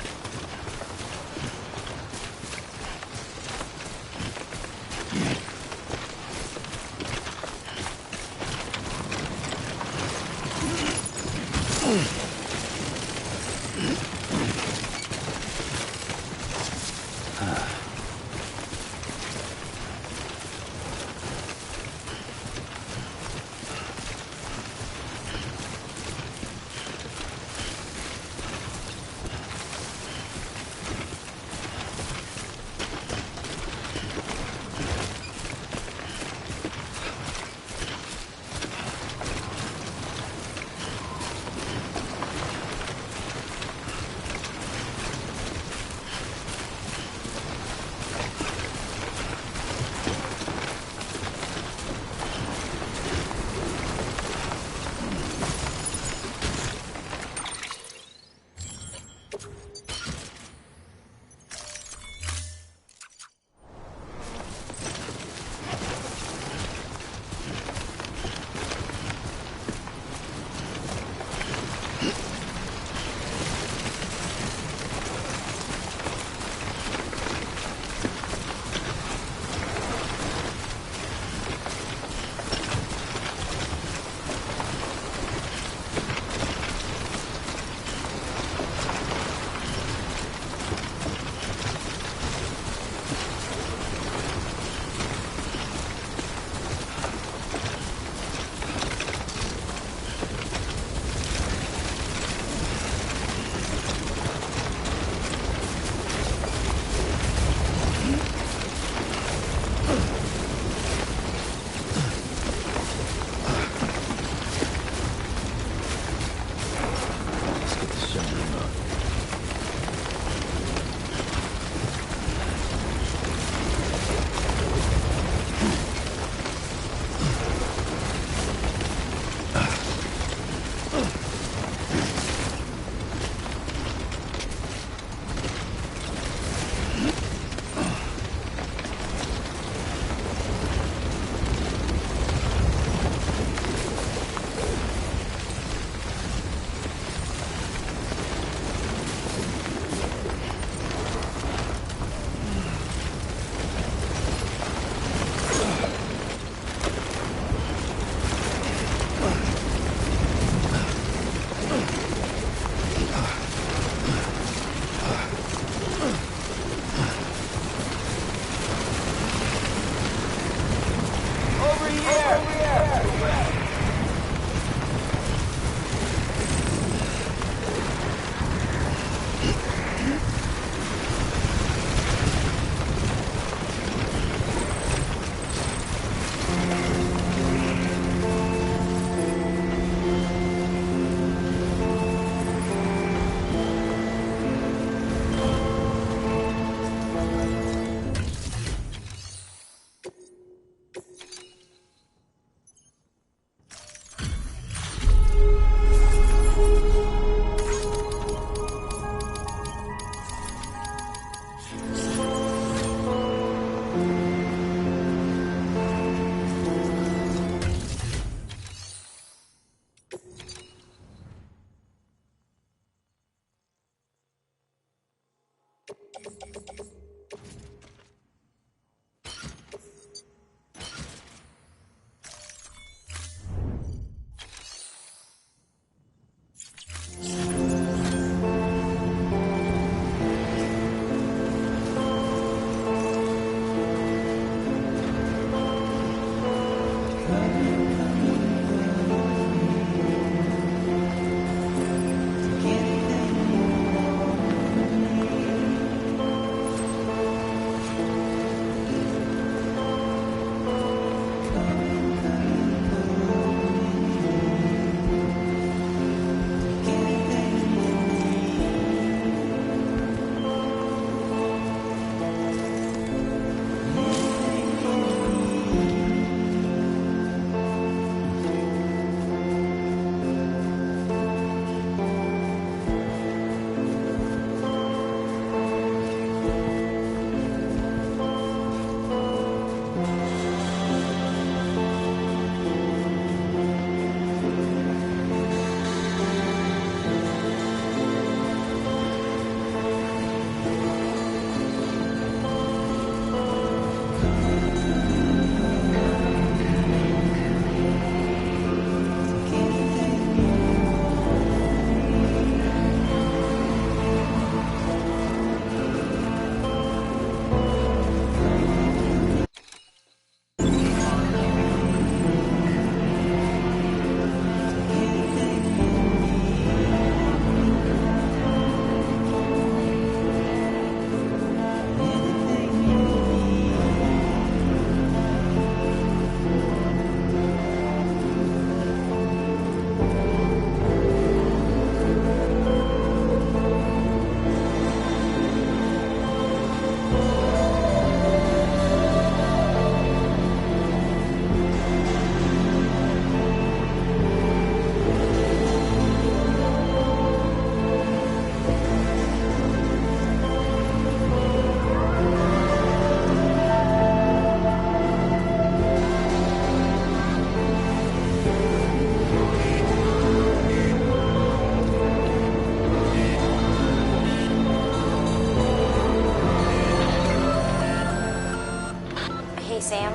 Sam,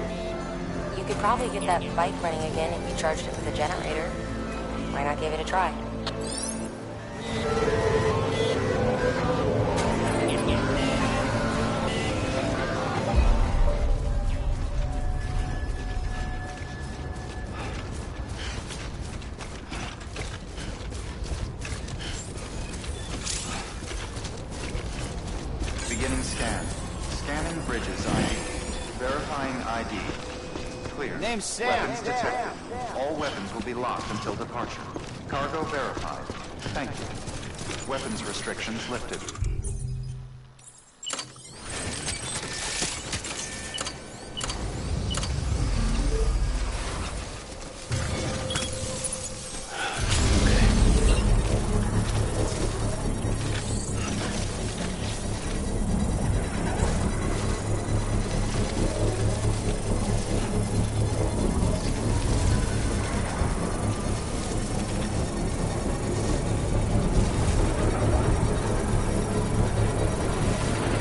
you could probably get that bike running again if you charged it with a generator. Why not give it a try? Beginning scan. Scanning bridges ID. Verifying ID. Clear. Name's Sam. Weapons detected. All weapons will be locked until departure. Cargo verified. Thank you. Weapons restrictions lifted.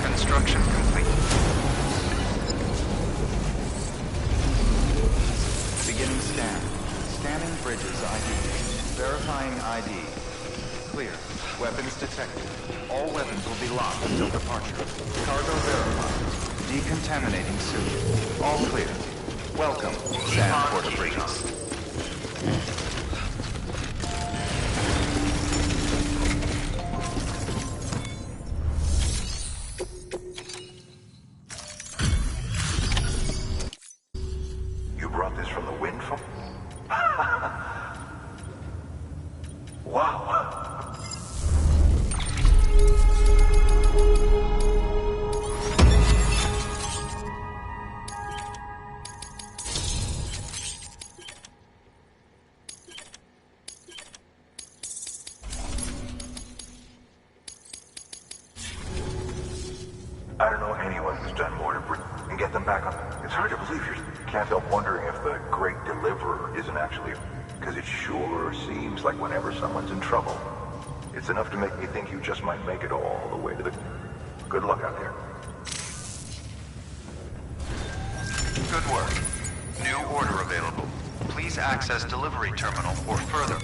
Construction complete. Beginning scan. Scanning bridges ID. Verifying ID. Clear. Weapons detected. All weapons will be locked until departure. Cargo verified. Decontaminating suit. All clear. Welcome, Sam Porter Bridges. You brought this from the wind farm? Wow. I don't know anyone who's done more to bring and get them back on. It's hard to believe you can't help wondering if the Great Deliverer isn't actually, because it sure seems like whenever someone's in trouble, it's enough to make me think you just might make it all the way to the... Good luck out there. Good work. New order available. Please access delivery terminal or further.